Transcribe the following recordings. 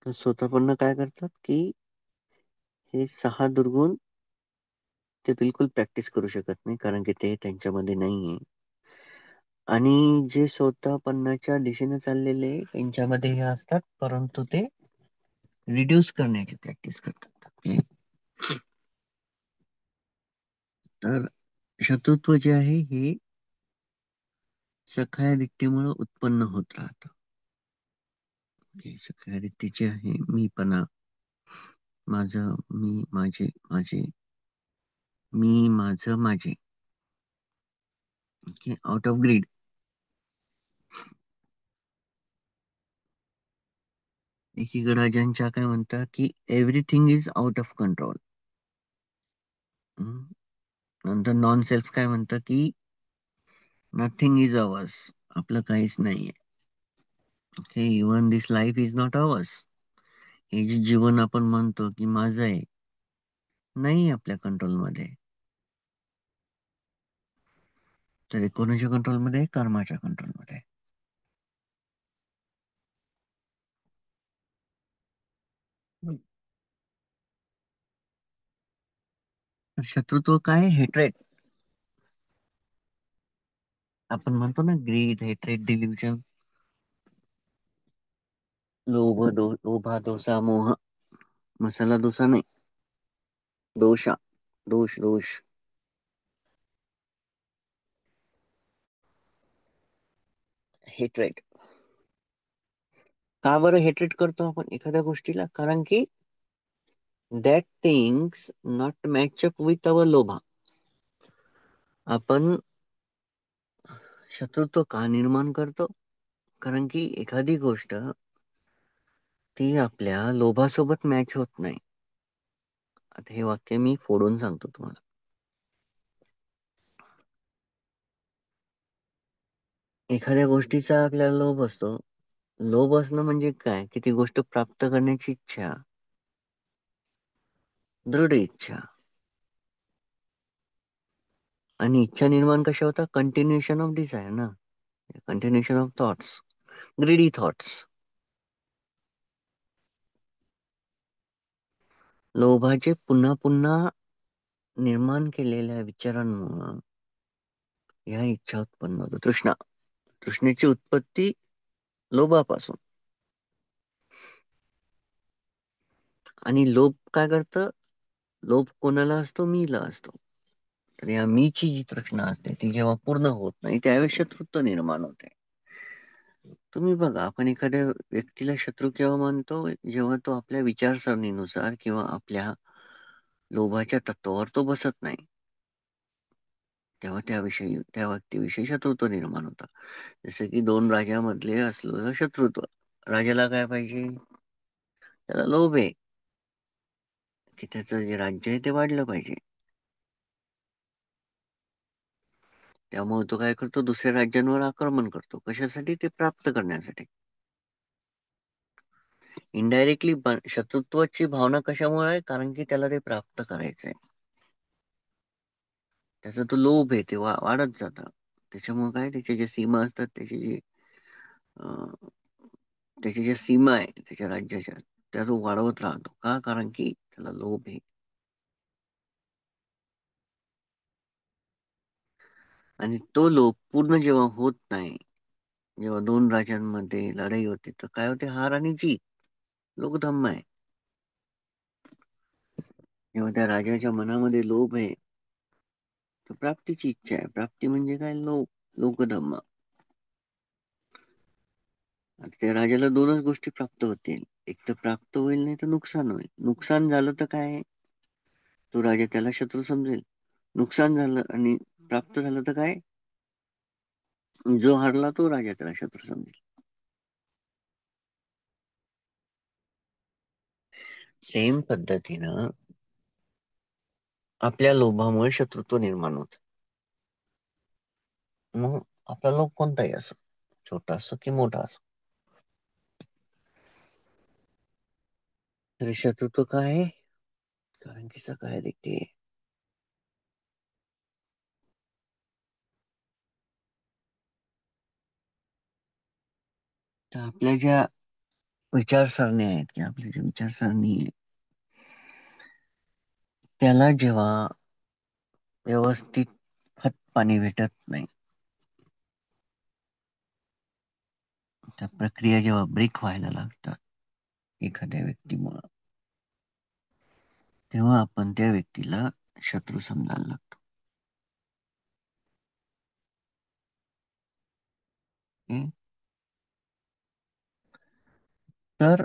तर स्वतःपण काय करतात, की हे 6 दुर्गुण ते बिलकुल प्रॅक्टिस करू शकत नाही, कारण की ते त्यांच्यामध्ये नाहीये. आणि जे स्वतःपन्नाच्या दिशेने चाललेले त्यांच्यामध्ये हे असतात, परंतु ते रिड्यूस करण्याची प्रॅक्टिस करतात. ओके. तर शत्रुत्व जे आहे हे सखायदित्य उत्पन्न होत राहतं. ओके. सखायदित्य जे आहे मीपणा, माझं, मी, माझे, माझे, मी, माझं, माझे. ओके. Out of grid. एकीकडे राजांच्या काय म्हणतात, की everything is out of control. नंतर नॉन सेल्फ काय म्हणतं, की नथिंग इज अवर्स. आपलं काहीच नाहीये. Okay. Even this life is not ours. हे जे जीवन आपण म्हणतो, की माझं आहे, नाही आपल्या कंट्रोलमध्ये. तर कोणाच्या कंट्रोलमध्ये? कर्माच्या कंट्रोलमध्ये. तर शत्रुत्व काय? हेट्रेट. आपण म्हणतो ना, ग्रीड, हेट्रेट, डिल्युजन, लोभा, दोषा, मोह. मसाला डोसा नाही, दोषा. दोष. हेट्रेट. का बरं हेट्रेट करतो आपण एखाद्या गोष्टीला? कारण की that things not match up with our लोभा. आपण शत्रुत्व का निर्माण करतो? कारण की एखादी गोष्ट ती आपल्या लोभासोबत मॅच होत नाही. आता हे वाक्य मी फोडून सांगतो तुम्हाला. एखाद्या गोष्टीचा आपल्याला लोभ असतो. लोभ असणं म्हणजे काय? की ती गोष्ट प्राप्त करण्याची इच्छा, दृढ इच्छा. आणि इच्छा निर्माण कशा होतात? कंटिन्युएशन ऑफ डिझायर ना, continuation of thoughts, greedy thoughts. लोभाचे पुन्हा पुन्हा निर्माण केलेल्या विचारांमुळे ह्या इच्छा उत्पन्न होतो. तृष्णेची उत्पत्ती लोभापासून. आणि लोभ काय करतं? लोभ कोणाला असतो? मीला असतो. तर या मीची जी तृष्णा असते ती जेव्हा पूर्ण होत नाही, त्यावेळेस शत्रुत्व निर्माण होते. तुम्ही बघा, आपण एखाद्या व्यक्तीला शत्रू केव्हा मानतो? जेव्हा तो आपल्या विचारसरणीनुसार किंवा आपल्या लोभाच्या तत्वावर तो बसत नाही, तेव्हा त्या व्यक्तीविषयी शत्रुत्व निर्माण होतं. जसं की दोन राजामधले असलेलं शत्रुत्व. राजाला काय पाहिजे? त्याला लोभ आहे, की त्याचं जे राज्य आहे ते वाढलं पाहिजे. त्यामुळे तो काय करतो? दुसऱ्या राज्यांवर आक्रमण करतो. कशासाठी? ते प्राप्त करण्यासाठी. इनडायरेक्टली शत्रुत्वाची भावना कशामुळे आहे? कारण की त्याला ते प्राप्त करायचंय. त्याचा तो लोभ आहे ते वाढत जातं. त्याच्यामुळे काय, त्याच्या ज्या सीमा असतात, अं, त्याच्या ज्या सीमा आहेत त्याच्या राज्याच्या, त्या तो वाढवत राहतो. का? कारण की त्याला लोभ आहे. आणि तो लोभ पूर्ण जेव्हा होत नाही, जेव्हा दोन राजांमध्ये लढाई होते, तर काय होते? हार आणि जीत. लोकधर्म आहे. जेव्हा त्या राजाच्या मनामध्ये लोभ आहे, तर प्राप्तीची इच्छा आहे. प्राप्ती म्हणजे काय? लोकधर्म. आता त्या राजाला दोनच गोष्टी प्राप्त होतील. एक तर प्राप्त होईल, नाही तर नुकसान होईल. नुकसान झालं तर काय? तो राजा त्याला शत्रू समजेल. नुकसान झालं आणि प्राप्त झालं तर काय? जो हारला तो राजा त्याला शत्रू समजेल. सेम पद्धतीनं आपल्या लोभामुळे शत्रुत्व निर्माण होत. मग आपला लोभ कोणताही असो, छोटा असो की मोठा असो. तरी शत्रुत्व काय आहे? कारण की सकाळ दिसते. तर आपल्या ज्या विचारसरणी आहेत की आपली जी विचारसरणी आहे त्याला जेव्हा व्यवस्थित खत पाणी भेटत नाही, त्या प्रक्रिया जेव्हा ब्रेक व्हायला लागतात एखाद्या व्यक्तीमुळं, तेव्हा आपण त्या व्यक्तीला शत्रू समजायला लागतो. हं? तर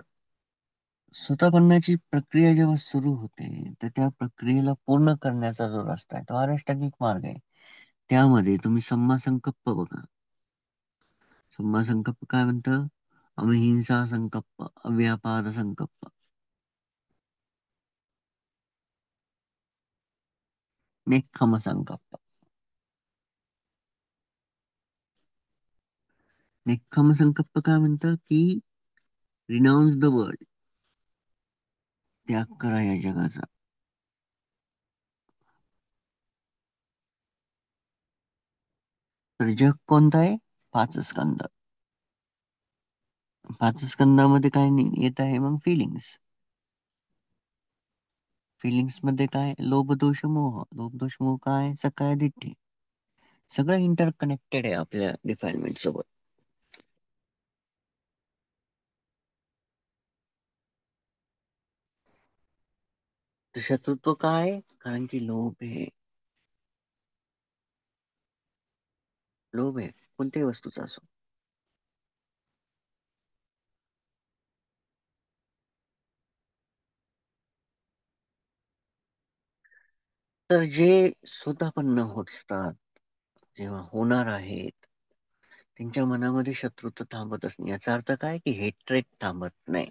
स्वतःबंधाची प्रक्रिया जेव्हा सुरू होते, तर त्या प्रक्रियेला पूर्ण करण्याचा जो रस्ता आहे तो अष्टांगिक मार्ग आहे. त्यामध्ये तुम्ही सम्मा संकल्प बघा. सम्मा संकल्प काय म्हणतं? अहिंसा संकल्प, अव्यापाद संकल्प, नेक्खम संकल्प. नेक्खम संकल्प काय म्हणतं की रिनाऊन्स द वर्ल्ड, त्याग करा या जगाचा. तर जग कोणतं आहे? पाच स्कंद. पाच स्कंदामध्ये काय येत आहे मग? फिलिंग्स. फिलिंग्स मध्ये काय? लोभ दोष मोह. लोभ दोष मोह काय? सकाय दिठ्ठी. सगळं इंटरकनेक्टेड आहे आपल्या डिफाईनमेंट सोबत. तर शत्रुत्व काय आहे? कारण की लोभ आहे. लोभ आहे कोणत्याही वस्तूचा असो. तर जे स्वतःपन्न होत असतात, जेव्हा होणार आहेत, त्यांच्या मनामध्ये शत्रुत्व थांबतच नाही. याचा अर्थ काय की हेट्रेट थांबत नाही.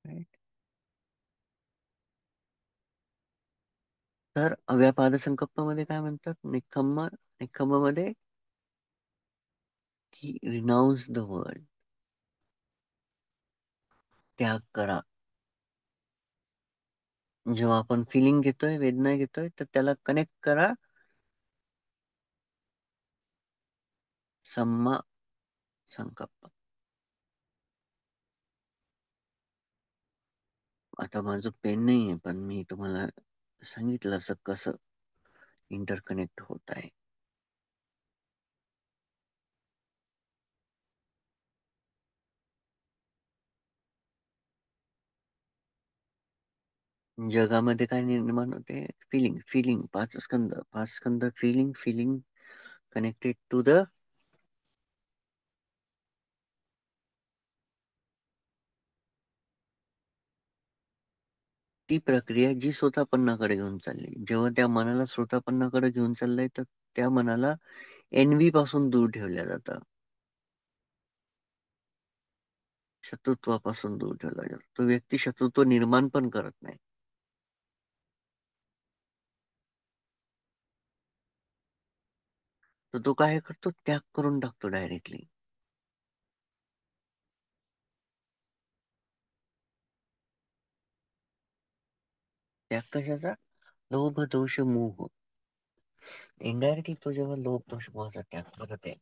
Right? तर अव्यापाद संकल्पामध्ये काय म्हणतात? निखम्म. निखम्म मध्ये की रिनाऊन्स द वर्ल्ड, त्याग करा. जेव्हा आपण फिलिंग घेतोय, वेदना घेतोय, तर त्याला कनेक्ट करा सम्मा संकल्प. आता माझं पेन नाहीये, पण मी तुम्हाला सांगितलं असं कसं इंटरकनेक्ट होत आहे. जगामध्ये काय निर्माण होते? फिलिंग. फिलिंग. पाच स्कंद. पाच स्कंद. Feeling. Feeling connected to the. ती प्रक्रिया जी स्वतःपन्नाकडे घेऊन चालली. जेव्हा त्या मनाला स्वतःपन्नाकडे घेऊन चाललंय, तर त्या मनाला एनव्ही पासून दूर ठेवल्या जातं. शत्रुत्वापासून दूर ठेवला जातो. तो व्यक्ती शत्रुत्व निर्माण पण करत नाही. तर तो काय करतो? त्याग करून टाकतो डायरेक्टली. त्याग कशाचा? लोभ दोष मोह. इनडायरेक्टली तो जेव्हा लोभ दोष मोहाचा त्याग करत आहे,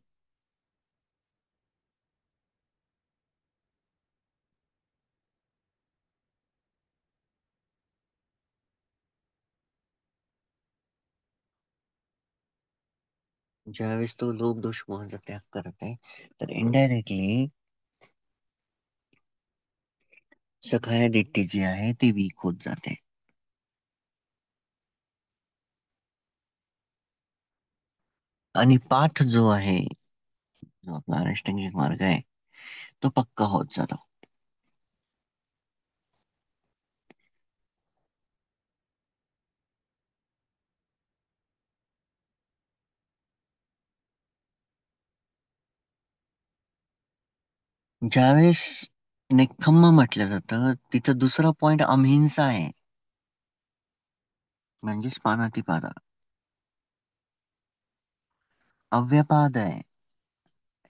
ज्यावेळेस तो लोभ दोष मोहाचा त्याग करत आहे, तर इनडायरेक्टली सखाया दिट्टी जी आहे ती वीक होत जाते. आणि पाथ जो आहे, जो आपला अष्टांगिक मार्ग आहे, तो पक्का होत जातो. ज्यावेळेस निखम्म म्हटलं जातं, तिथं दुसरा पॉइंट अहिंसा आहे. म्हणजेच पानाती पादा. अव्यपाद आहे.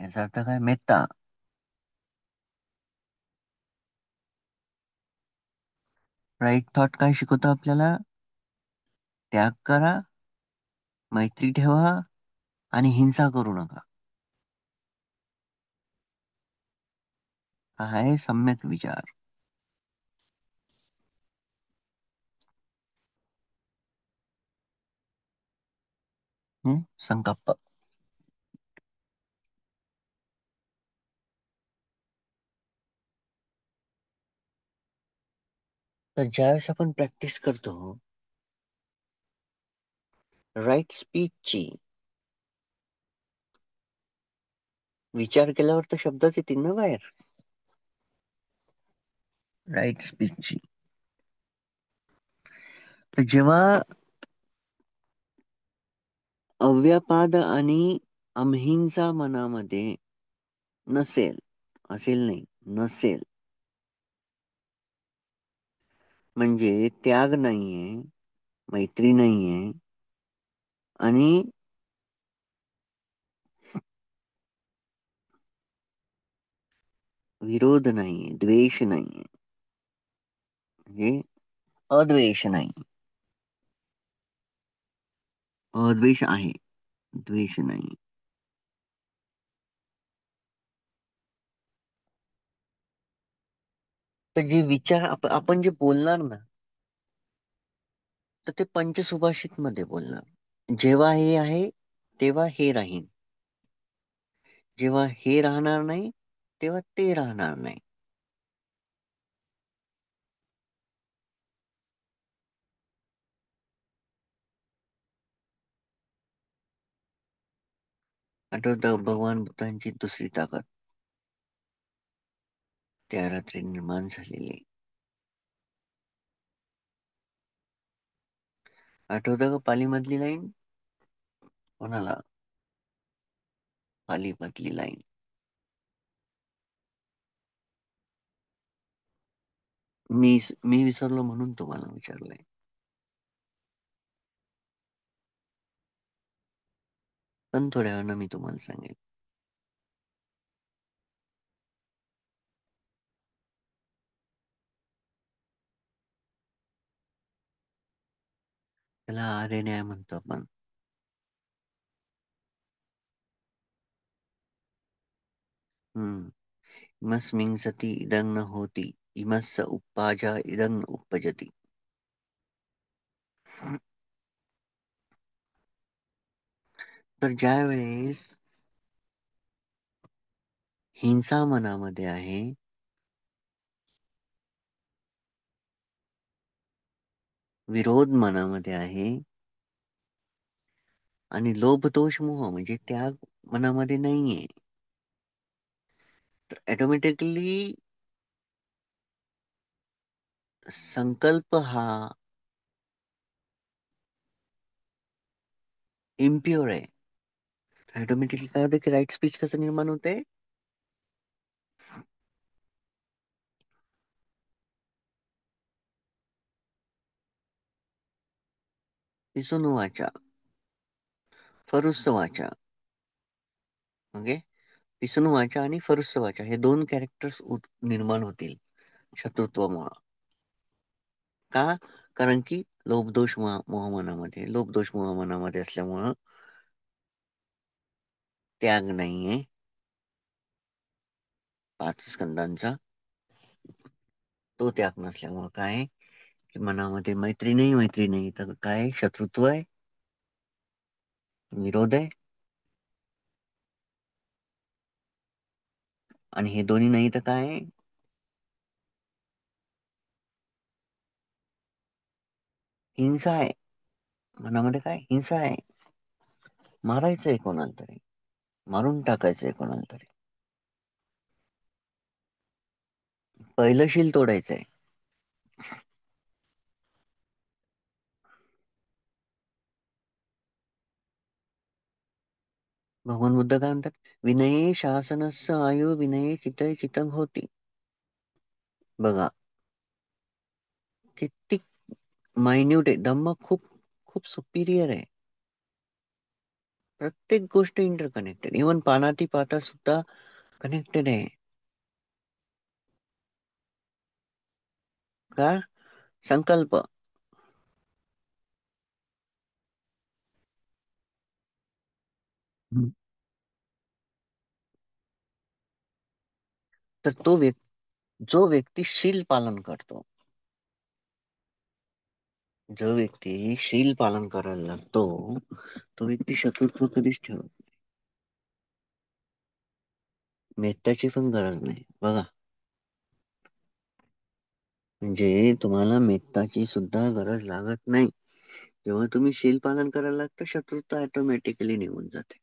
याचा अर्थ काय? मेत्ता. राईट थॉट काय शिकवतो आपल्याला? त्याग करा, मैत्री ठेवा आणि हिंसा करू नका. हा आहे सम्यक विचार. संकप्प. तर ज्यावेळेस आपण प्रॅक्टिस करतो राईट स्पीचची, विचार केल्यावर तर शब्दच येतील ना बाहेर. राईट स्पीचची. तर जेव्हा अव्यापाद आणि अहिंसा मनामध्ये नसेल, असेल नाही, नसेल, म्हणजे त्याग नाहीये, मैत्री नाहीये आणि विरोध नाहीये, द्वेष नाहीये, म्हणजे अद्वेष नाही. अद्वेष आहे, द्वेष नाही. तर जे विचार आपण जे बोलणार ना, तर ते पंचसुभाषित मध्ये बोलणार. जेव्हा हे आहे तेव्हा हे राहीन, जेव्हा हे राहणार नाही तेव्हा ते राहणार नाही. आठवतं भगवान बुद्धांची दुसरी ताकद त्या रात्री निर्माण झालेली. आठवतं का पाली मधली लाईन? कोणाला? पाली मधली लाईन. मी विसरलो म्हणून तुम्हाला विचारलंय. पण थोड्या वेळानं मी तुम्हाला सांगेन. त्याला आर्य न्याय म्हणतो आपण. हम्म. इमस्मिन् सति इदं न होति, इमस्स उपपाजा इदं न उपपजति. तर ज्या वेळेस हिंसा मनामध्ये आहे, विरोध मनामध्ये आहे आणि लोभ दोष मोह म्हणजे त्याग मनामध्ये नाहीये, तर ऑटोमॅटिकली संकल्प हा इम्प्युअर आहे. ऑटोमॅटिकली काय होतं की राईट स्पीच कसं निर्माण होते? पिसून वाचा, फरुस्स वाचा. ओके. पिसून वाचा आणि फरुस्स वाचा हे दोन कॅरेक्टर्स निर्माण होतील शत्रुत्वामुळे. का? कारण की लोभदोष मोह मनामध्ये, लोभदोष मोह मनामध्ये असल्यामुळं त्याग नाहीये पाच स्कंदांचा. तो त्याग नसल्यामुळं काय आहे की मनामध्ये मैत्री नाही तर काय? शत्रुत्व आहे, विरोध आहे. आणि हे दोन्ही नाही तर काय आहे? हिंसा आहे. मनामध्ये काय? हिंसा आहे. मारायचंय कोणाला तरी, मारून टाकायचंय कोणाला तरी, पहिलं शील तोडायचंय. भगवान बुद्ध काय म्हणतात? विनये शासनस्य आयु विनये चितय चितम होती. बघा किती मायन्यूट आहे. धम्म खूप खूप सुपिरियर आहे. प्रत्येक गोष्ट इंटरकनेक्टेड, इव्हन पानाती पाता सुद्धा कनेक्टेड आहे. का? संकल्प. हम्म. तर जो व्यक्ती शील पालन करतो, जो व्यक्ती शील पालन करायला लागतो, तो व्यक्ती शत्रुत्व कधीच ठेवत. मेत्ताची पण गरज नाही बघा. म्हणजे तुम्हाला मेत्ताची सुद्धा गरज लागत नाही. जेव्हा तुम्ही शील पालन करायला लागता, शत्रुत्व ऑटोमॅटिकली निघून जाते.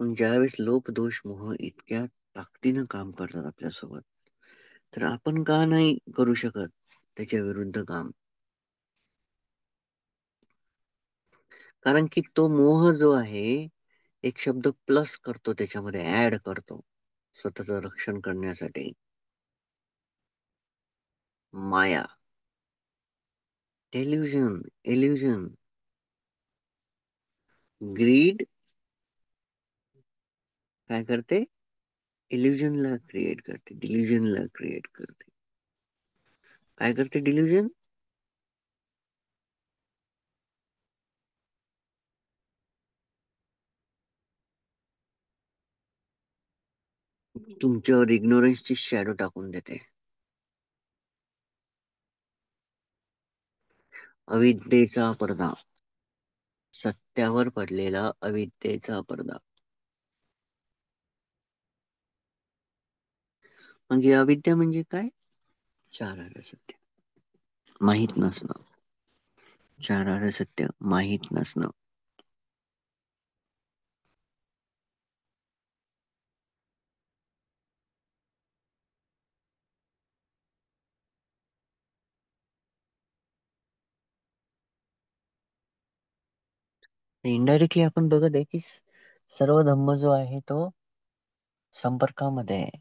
पण ज्यावेळेस लोभ, दोष, मोह इतक्या ताकदीनं काम करतात आपल्यासोबत, तर आपण का नाही करू शकत त्याच्या विरुद्ध काम? कारण की तो मोह जो आहे, एक शब्द प्लस करतो, त्याच्यामध्ये ऍड करतो स्वतःचं रक्षण करण्यासाठी. माया, डेल्युजन, इल्युजन. ग्रीड काय करते? इल्युजनला क्रिएट करते, डिल्युजनला क्रिएट करते. काय करते डिल्युजन? तुमच्यावर इग्नोरन्सची शॅडो टाकून देते. अविद्येचा पडदा, सत्यावर पडलेला अविद्येचा पडदा. मग ही अविद्या म्हणजे काय? चार आड सत्य माहीत नसणं. चार आड सत्य माहीत नसणं. इनडायरेक्टली आपण बघत आहे की सर्व धम्म जो आहे तो संपर्कामध्ये आहे.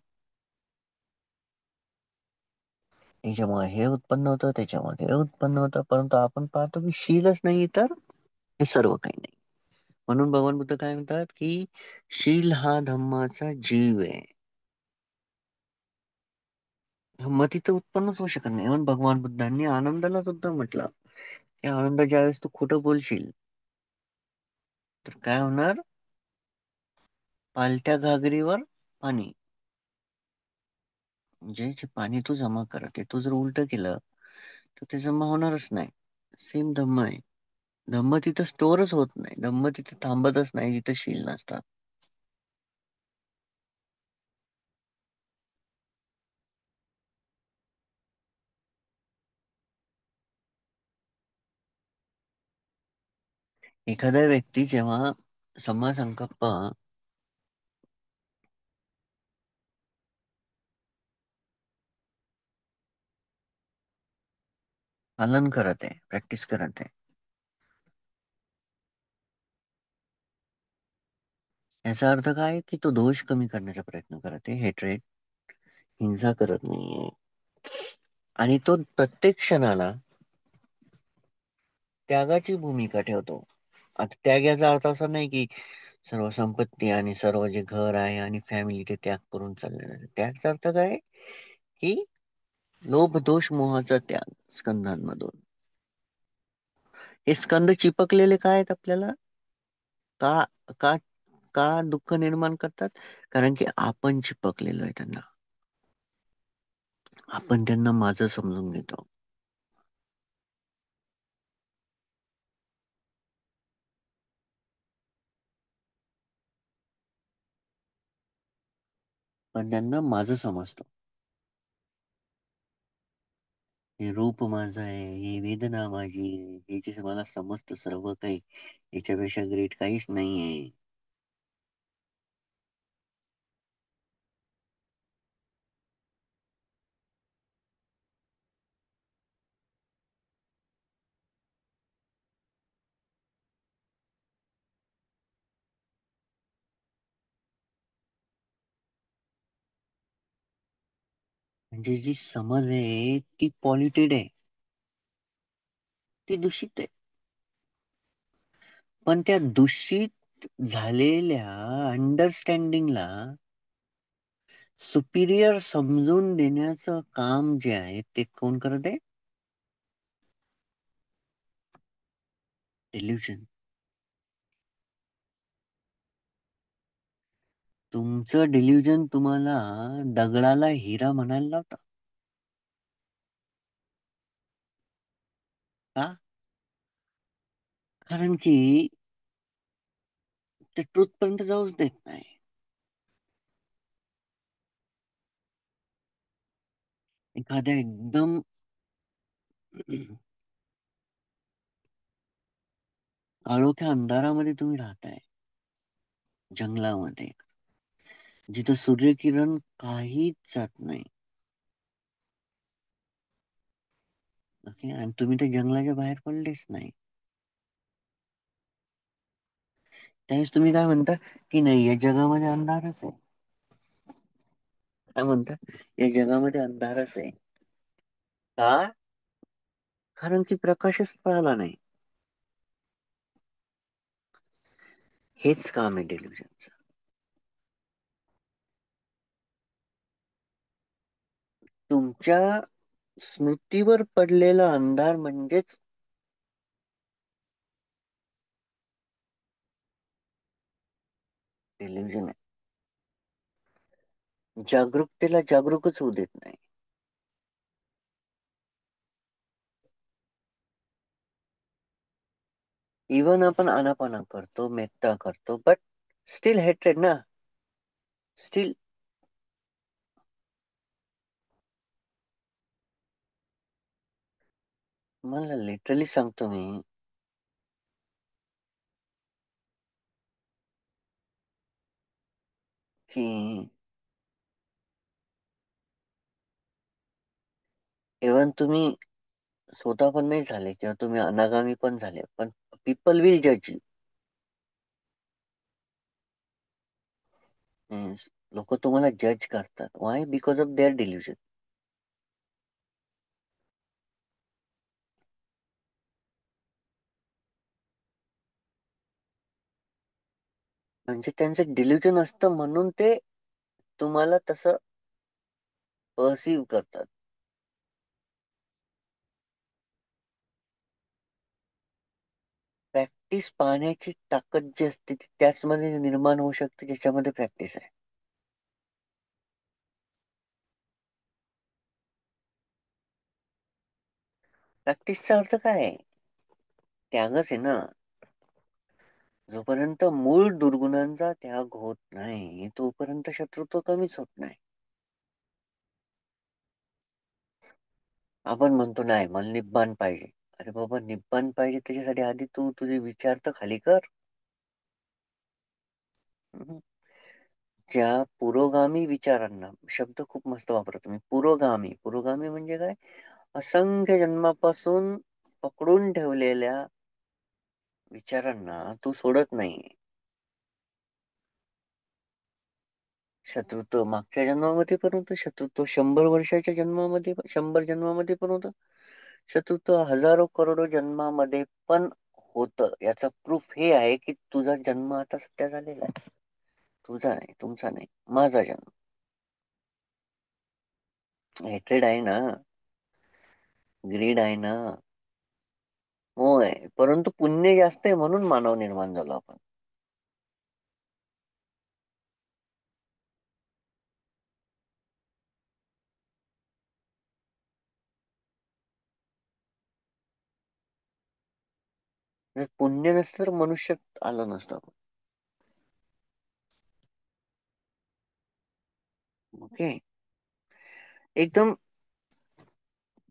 याच्यामुळे हे उत्पन्न होतं, त्याच्यामध्ये हे उत्पन्न होतं, परंतु आपण पाहतो की शीलच नाही तर हे सर्व काही नाही. म्हणून भगवान बुद्ध काय म्हणतात की शील हा धम्माचा जीव आहे. धम्म तिथं उत्पन्नच होऊ शकत नाही. म्हणून भगवान बुद्धांनी आनंदाला सुद्धा म्हटलं की आनंद ज्यावेळेस तू खोटं बोलशील, तर काय होणार? पालत्या घागरीवर पाणी. म्हणजे जे पाणी तू जमा करत आहे, तू जर उलट केलं तर ते जमा होणारच नाही. सेम धम्म आहे. धम्म तिथं स्टोअरच होत नाही, धम्म तिथे थांबतच नाही जिथं शील नसतात. एखादा व्यक्ती जेव्हा सम्मा संकल्प पालन करत आहे, प्रॅक्टिस करत आहे, याचा अर्थ काय की तो दोष कमी करण्याचा प्रयत्न करत आहे, हेट्रेड, हिंसा करत नाहीये. आणि तो प्रत्येक क्षणाला त्यागाची भूमिका ठेवतो. आता त्याग याचा अर्थ असा नाही की सर्व संपत्ती आणि सर्व जे घर आहे आणि फॅमिली ते त्याग करून चाललेलं आहे. त्यागचा अर्थ काय? की लोभ, दोष, मोहाचा त्याग स्कंधांमधून. हे स्कंद चिपकलेले काय आहेत आपल्याला? का का का दुःख निर्माण करतात? कारण की आपण चिपकलेलो आहे त्यांना. आपण त्यांना माझं समजून घेतो. पण त्यांना माझं समजतं. हे रूप माझं आहे, ही वेदना माझी आहे, हे जे मला समजतं सर्व काही, याच्यापेक्षा ग्रेट काहीच नाहीये. म्हणजे जी समज आहे ती पॉल्युटेड आहे, ती दूषित आहे. पण त्या दूषित झालेल्या अंडरस्टँडिंगला सुपिरियर समजून देण्याचं काम जे आहे ते कोण करत आहे? डेल्युजन. तुमचं डेल्युजन तुम्हाला दगडाला हिरा म्हणायला लावतं. का? कारण की ते ट्रूथ पर्यंत जाऊच देत नाही. एखाद्या एकदम काळोख्या अंधारामध्ये तुम्ही राहताय, जंगलामध्ये, जिथं सूर्यकिरण काहीच जात नाही. ओके, आणि तुम्ही त्या जंगलाच्या बाहेर पडलेच नाही. त्यावेळेस तुम्ही काय म्हणता की नाही, या जगामध्ये अंधारच आहे. काय म्हणता? या जगामध्ये अंधारच आहे. का? कारण की प्रकाशच पाहिला नाही. हेच काम आहे डेल्युजनचं. तुमच्या स्मृतीवर पडलेला अंधार म्हणजेच डेल्युजन आहे. जागरूकतेला जागरूकच होऊ देत नाही. इवन आपण आनापाना करतो, मेत्ता करतो, बट स्टील हेट्रेड ना. स्टील. मला लिटरली सांगतो मी, की इवन तुम्ही स्वतः पण नाही झाले किंवा तुम्ही अनागामी पण झाले, पण पीपल विल जज यू. लोक तुम्हाला जज करतात. Y? Because of their delusion. म्हणजे त्यांचं डिल्युजन असतं म्हणून ते तुम्हाला तसं परसिव्ह करतात. प्रॅक्टिस पाहण्याची ताकद जी असते ती त्याचमध्ये निर्माण होऊ शकते ज्याच्यामध्ये प्रॅक्टिस आहे. प्रॅक्टिसचा अर्थ काय आहे? त्यागच आहे ना. जोपर्यंत मूळ दुर्गुणांचा त्याग होत नाही तोपर्यंत शत्रुत्व कमीच होत नाही. आपण म्हणतो नाही, मला निब्बाण पाहिजे. अरे बाबा, निब्बाण पाहिजे त्याच्यासाठी आधी तू तुझे विचार तर खाली कर. हम्म. ज्या पुरोगामी विचारांना, शब्द खूप मस्त वापरतो मी, पुरोगामी. पुरोगामी म्हणजे काय? असंख्य जन्मापासून पकडून ठेवलेल्या विचारांना तू सोडत नाही. शत्रुत्व मागच्या जन्मामध्ये पण होतं, शत्रुत्व 100 वर्षाच्या जन्मामध्ये, 100 जन्मामध्ये पण होतं, शत्रुत्व हजारो करोडो जन्मामध्ये पण होतं. याचा प्रूफ हे आहे की तुझा जन्म आता सध्या झालेला आहे. तुझा नाही, तुमचा नाही, माझा जन्म. हेट्रेड आहे ना, ग्रीड आहे ना, मोह आहे. परंतु पुण्य जास्त आहे म्हणून मानव निर्माण झालो आपण. जर पुण्य नसतं तर मनुष्यात आलो नसतो आपण. ओके. एकदम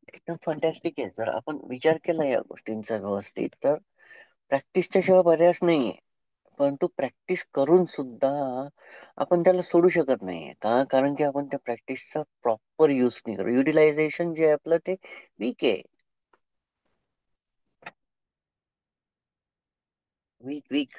एकदम फंटॅस्टिक आहे. जर आपण विचार केला या गोष्टींचा व्यवस्थित, तर प्रॅक्टिसच्या शिवाय पर्यायच नाहीये. परंतु प्रॅक्टिस करून सुद्धा आपण त्याला सोडू शकत नाहीये. का? कारण की आपण त्या प्रॅक्टिसचा प्रॉपर यूज नाही करत. युटिलायझेशन जे आहे आपलं ते वीक आहे. Weak weak.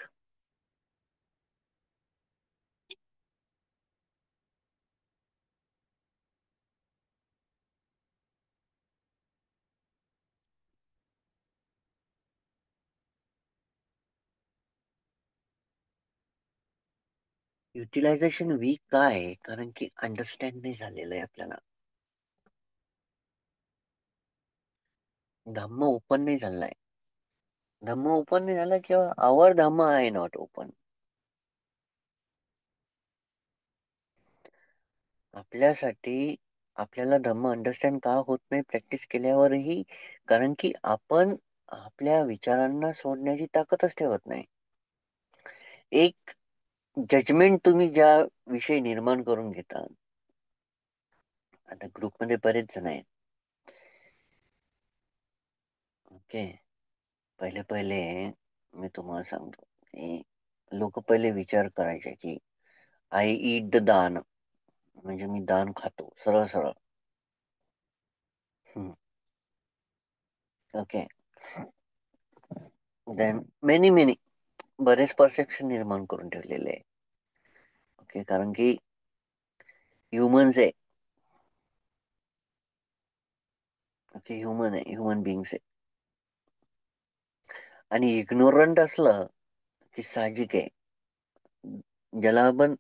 युटिलायझेशन वीक का आहे? कारण की अंडरस्टँड नाही झालेलं आहे आपल्याला. धम्म ओपन नाही झालाय. धम्म ओपन नाही झाला किंवा आवर धम्म आहे नॉट ओपन. आपल्यासाठी आपल्याला धम्म अंडरस्टँड का होत नाही प्रॅक्टिस केल्यावरही? कारण की आपण आपल्या विचारांना सोडण्याची ताकदच ठेवत नाही. एक जजमेंट तुम्ही ज्या विषयी निर्माण करून घेता, आता ग्रुपमध्ये बरेच जण आहेत. ओके, पहिले पहिले मी तुम्हाला सांगतो की लोक पहिले विचार करायचे की आय ईट द दान, म्हणजे मी दान खातो, सरळ सरळ. ओके, देन मेनी मेनी बरेच परसेप्शन निर्माण करून ठेवलेले आहे. ओके, कारण की ह्युमन्स आहे. ओके, ह्युमन आहे, ह्युमन बिंग्स आहे. आणि इग्नोरंट असलं की साहजिक आहे, ज्याला आपण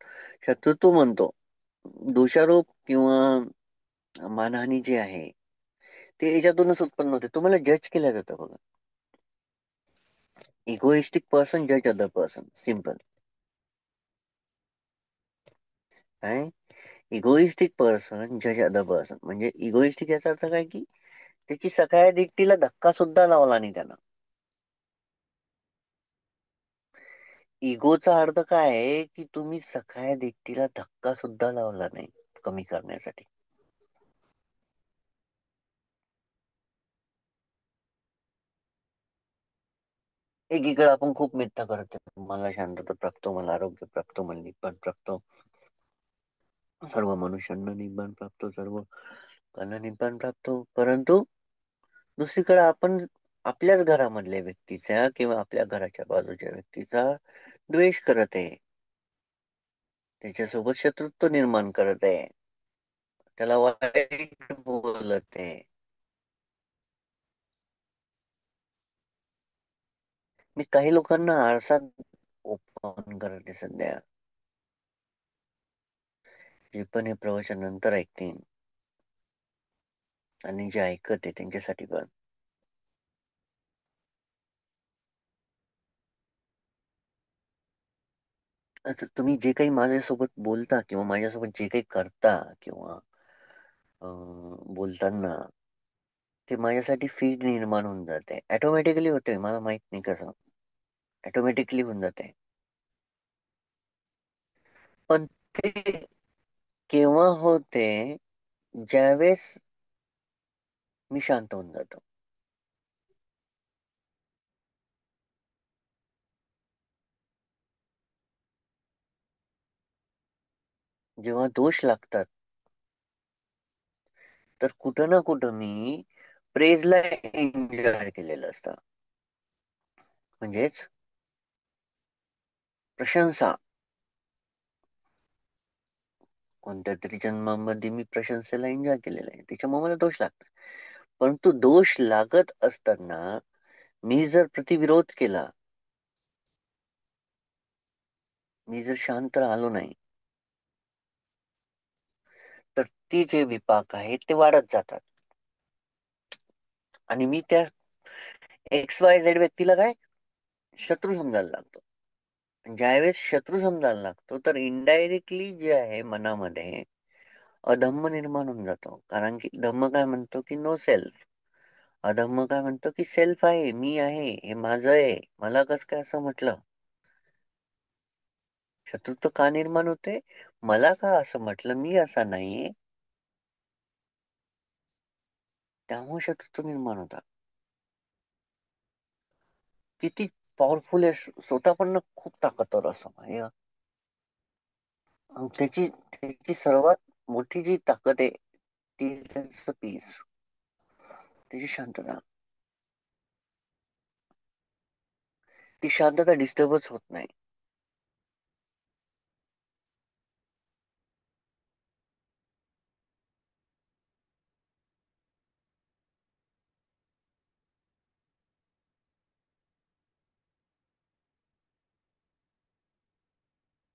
शत्रुत्व म्हणतो, दोषारोप किंवा मानहानी जे आहे ते याच्यातूनच उत्पन्न होते. तुम्हाला जज केलं जातं बघा. इगोइस्टिक पर्सन जज अदर पर्सन, सिम्पल. काय? इगोइस्टिक पर्सन जज अदर पर्सन, म्हणजे इगोइस्टिक याचा अर्थ काय की त्याची सगळ्या दिकटीला धक्का सुद्धा लावला नाही त्यानं. इगोचा अर्थ काय आहे की तुम्ही सगळ्या दिकटीला धक्का सुद्धा लावला नाही कमी करण्यासाठी. एकीकडे आपण खूप मिथ्या करतो, मला शांतता प्राप्त, मला आरोग्य प्राप्त, मला निब्बाण प्राप्त, सर्व मनुष्यांना निब्बाण प्राप्त, सर्व कांना निब्बाण प्राप्त. परंतु दुसरीकडे आपण आपल्याच घरामधल्या व्यक्तीचा किंवा आपल्या घराच्या बाजूच्या व्यक्तीचा द्वेष करत आहे, त्याच्यासोबत शत्रुत्व निर्माण करत आहे, त्याला वाईट बोलत आहे. मी काही लोकांना आरसा ओपन करते सध्या, जे पण हे प्रवचन नंतर ऐकतील आणि जे ऐकत आहे त्यांच्यासाठी पण. आता तुम्ही जे काही माझ्यासोबत बोलता किंवा माझ्यासोबत जे काही करता किंवा बोलताना, ते माझ्यासाठी फीड निर्माण होऊन जाते, ऑटोमॅटिकली होते, मला माहित नाही कसं, ऑटोमॅटिकली होऊन जाते. पण ते केव्हा होते? ज्यावेळेस मी शांत होऊन जातो. जेव्हा दोष लागतात, तर कुठं ना कुठं मी प्रेजला एन्जॉय केलेलं असतं, म्हणजेच प्रशंसा. कोणत्या तरी जन्मामध्ये मी प्रशंसेला एन्जॉय केलेलं आहे, त्याच्यामुळे मला दोष लागतात. परंतु दोष लागत असताना मी जर प्रतिविरोध केला, मी जर शांत राहिलो नाही, तर ती जे विपाक आहेत ते वाढत जातात. आणि मी त्या XYZ व्यक्तीला काय शत्रू समजायला लागतो. ज्यावेळेस शत्रू समजायला लागतो, तर इनडायरेक्टली जे आहे मनामध्ये अधम्म निर्माण होऊन जातो. कारण की धम्म काय म्हणतो की नो सेल्फ. अधम्म काय म्हणतो की सेल्फ आहे, मी आहे, हे माझं आहे, मला कसं काय असं म्हटलं. शत्रुत्व का निर्माण होते? मला का असं म्हटलं, मी असा नाहीये, त्यामुळे शत्रुत्व निर्माण होता. किती पॉवरफुल आहे, स्वतः पण खूप ताकदवर असं हे. त्याची त्याची सर्वात मोठी जी ताकद आहे ती त्याचं पीस, त्याची शांतता. ती शांतता डिस्टर्बच होत नाही.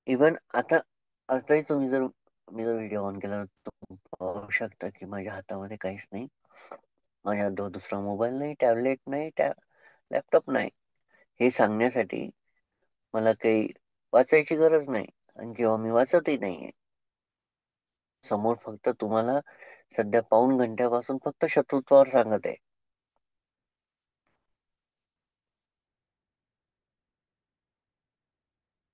इव्हन आताही तुम्ही जर मी जर व्हिडिओ ऑन केला तर तुम्ही पाहू शकता की माझ्या हातामध्ये काहीच नाही. माझ्या दुसरा मोबाईल नाही, टॅबलेट नाही, लॅपटॉप नाही. हे सांगण्यासाठी मला काही वाचायची गरज नाही आणि किंवा मी वाचतही नाहीये. समोर फक्त तुम्हाला सध्या पाऊण घंट्यापासून फक्त शत्रुत्वावर सांगत आहे.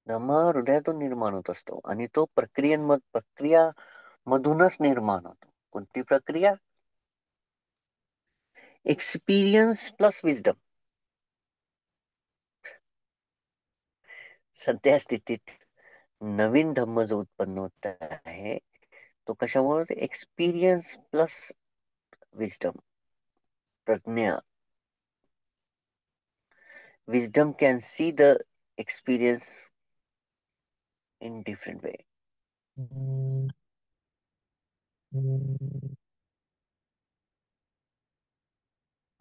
धम्म हृदयातून निर्माण होत असतो आणि तो प्रक्रिया मधूनच निर्माण होतो. कोणती प्रक्रिया? Experience plus wisdom. सध्या स्थितीत नवीन धम्म जो उत्पन्न होत आहे तो कशामुळे? Experience plus wisdom, Pragya. Wisdom can see the experience in different way.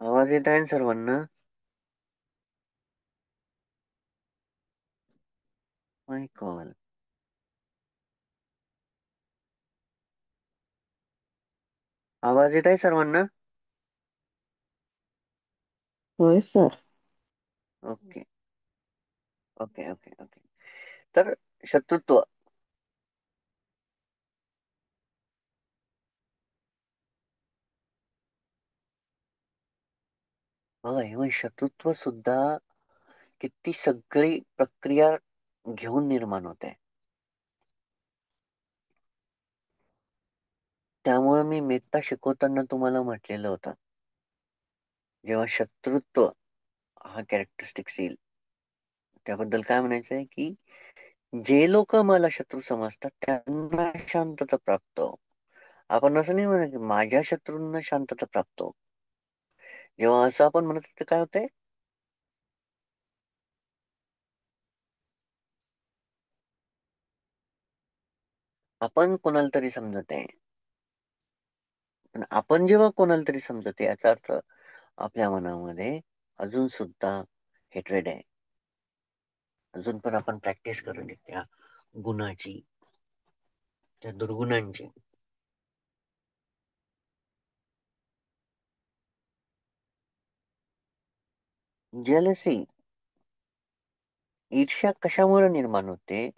आवाज येत आहे ना सर्वांना? माय कॉल. आवाज येत आहे सर्वांना? होय sir. Okay okay okay okay. तर शत्रुत्व बघा, हे शत्रुत्व सुद्धा किती सगळी प्रक्रिया घेऊन निर्माण होते. त्यामुळे मी मेत्ता शिकवताना तुम्हाला म्हटलेलं होतं, जेव्हा शत्रुत्व हा कॅरेक्टरिस्टिक्स येईल त्याबद्दल काय म्हणायचंय की जे लोक मला शत्रू समजतात त्यांना शांतता प्राप्त हो. आपण असं नाही म्हणत की माझ्या शत्रूंना शांतता प्राप्त हो. जेव्हा असं आपण म्हणत तर काय होतंय? आपण कोणाला तरी समजत आहे, पण आपण जेव्हा कोणाला तरी समजत आहे याचा अर्थ आपल्या मनामध्ये अजून सुद्धा हेट्रेड आहे. अजून पण आपण प्रॅक्टिस करून त्या गुणाची, त्या दुर्गुणांची. जेलसी, ईर्ष्या कशामुळे निर्माण होते?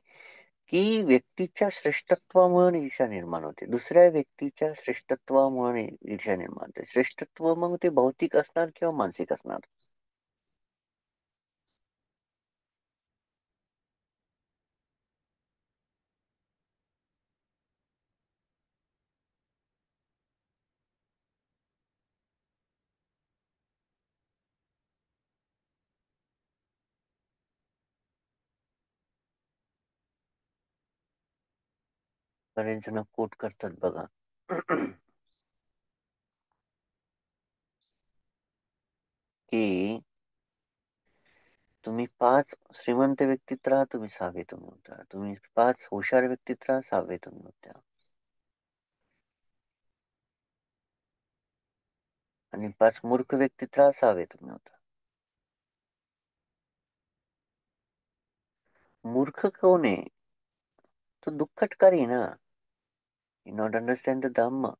की व्यक्तीच्या श्रेष्ठत्वामुळे ईर्ष्या निर्माण होते. दुसऱ्या व्यक्तीच्या श्रेष्ठत्वामुळे ईर्ष्या निर्माण होते. श्रेष्ठत्व मग ते भौतिक असणार किंवा मानसिक असणार. बरेच जण कोट करतात बघा. की तुम्ही 5 श्रीमंत व्यक्तीत राहा, तुम्ही 6वेतून होता. तुम्ही 5 हुशार व्यक्तीत राहा, 6वेतून होत्या. आणि 5 मूर्ख व्यक्तीत राहा, 6वेतून होता. मूर्ख कोण आहे? तो दुःखटकारी ना. You not understand the Dhamma.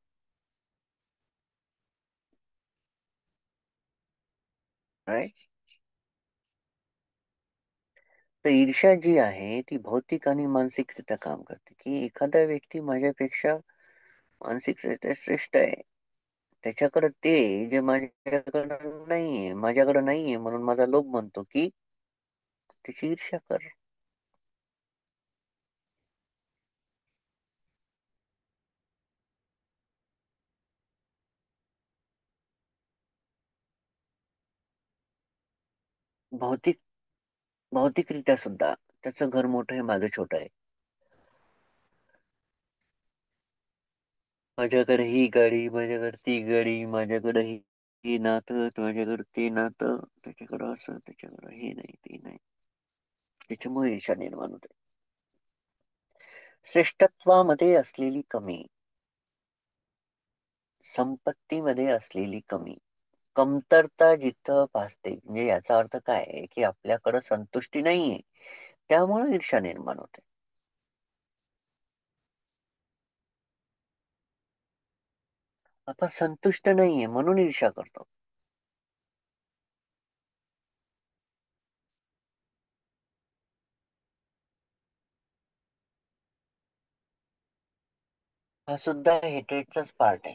Right? तर ईर्ष्या जी आहे ती भौतिक आणि मानसिकरित्या काम करते, की एखादा व्यक्ती माझ्यापेक्षा मानसिकरित्या श्रेष्ठ आहे. त्याच्याकडे ते जे माझ्याकडे नाहीये म्हणून माझा लोभ म्हणतो की त्याची ईर्ष्या कर. भौतिक भौतिकरित्या सुद्धा त्याचं घर मोठं आहे, माझं छोटं आहे. माझ्याकडे ही गाडी, माझ्याकडे ती गाडी, माझ्याकडे ही नातं, माझ्याकडे ते नातं, त्याच्याकडे असं, त्याच्याकडे हे नाही, ते नाही. त्याच्यामुळे ईर्ष्या निर्माण होते. श्रेष्ठत्वामध्ये असलेली कमी, संपत्तीमध्ये असलेली कमी, कमतरता जिथं भासते, म्हणजे याचा अर्थ काय आहे की आपल्याकडे संतुष्टी नाहीये, त्यामुळे ईर्ष्या निर्माण होते. आपण संतुष्ट नाहीये म्हणून ईर्ष्या करतो. हा सुद्धा हेट्रेटचाच पार्ट आहे.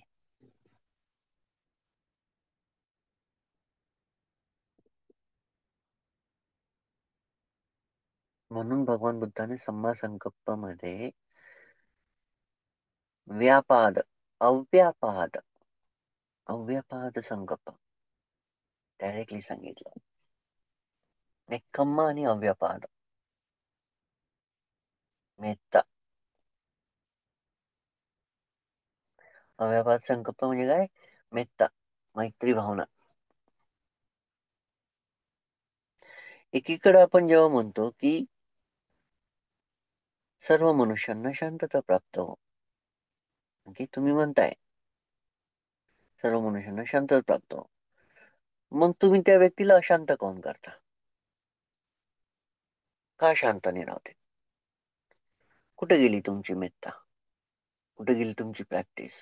म्हणून भगवान बुद्धाने सम्मा संकल्पामध्ये व्यापाद अव्यापाद अव्यापाद संकल्प डायरेक्टली सांगितलं. निक्कम्मा आणि अव्यापाद मेत्ता. अव्यापाद संकल्प म्हणजे काय? मेत्ता, मैत्री भावना. एकीकडे आपण जेव्हा म्हणतो की सर्व मनुष्यांना शांतता प्राप्त हो, की तुम्ही म्हणताय सर्व मनुष्यांना शांतता प्राप्त हो, मग तुम्ही त्या व्यक्तीला अशांत काऊन करता? का शांत नाही राहते? कुठे गेली तुमची मेत्ता? कुठे गेली तुमची प्रॅक्टिस?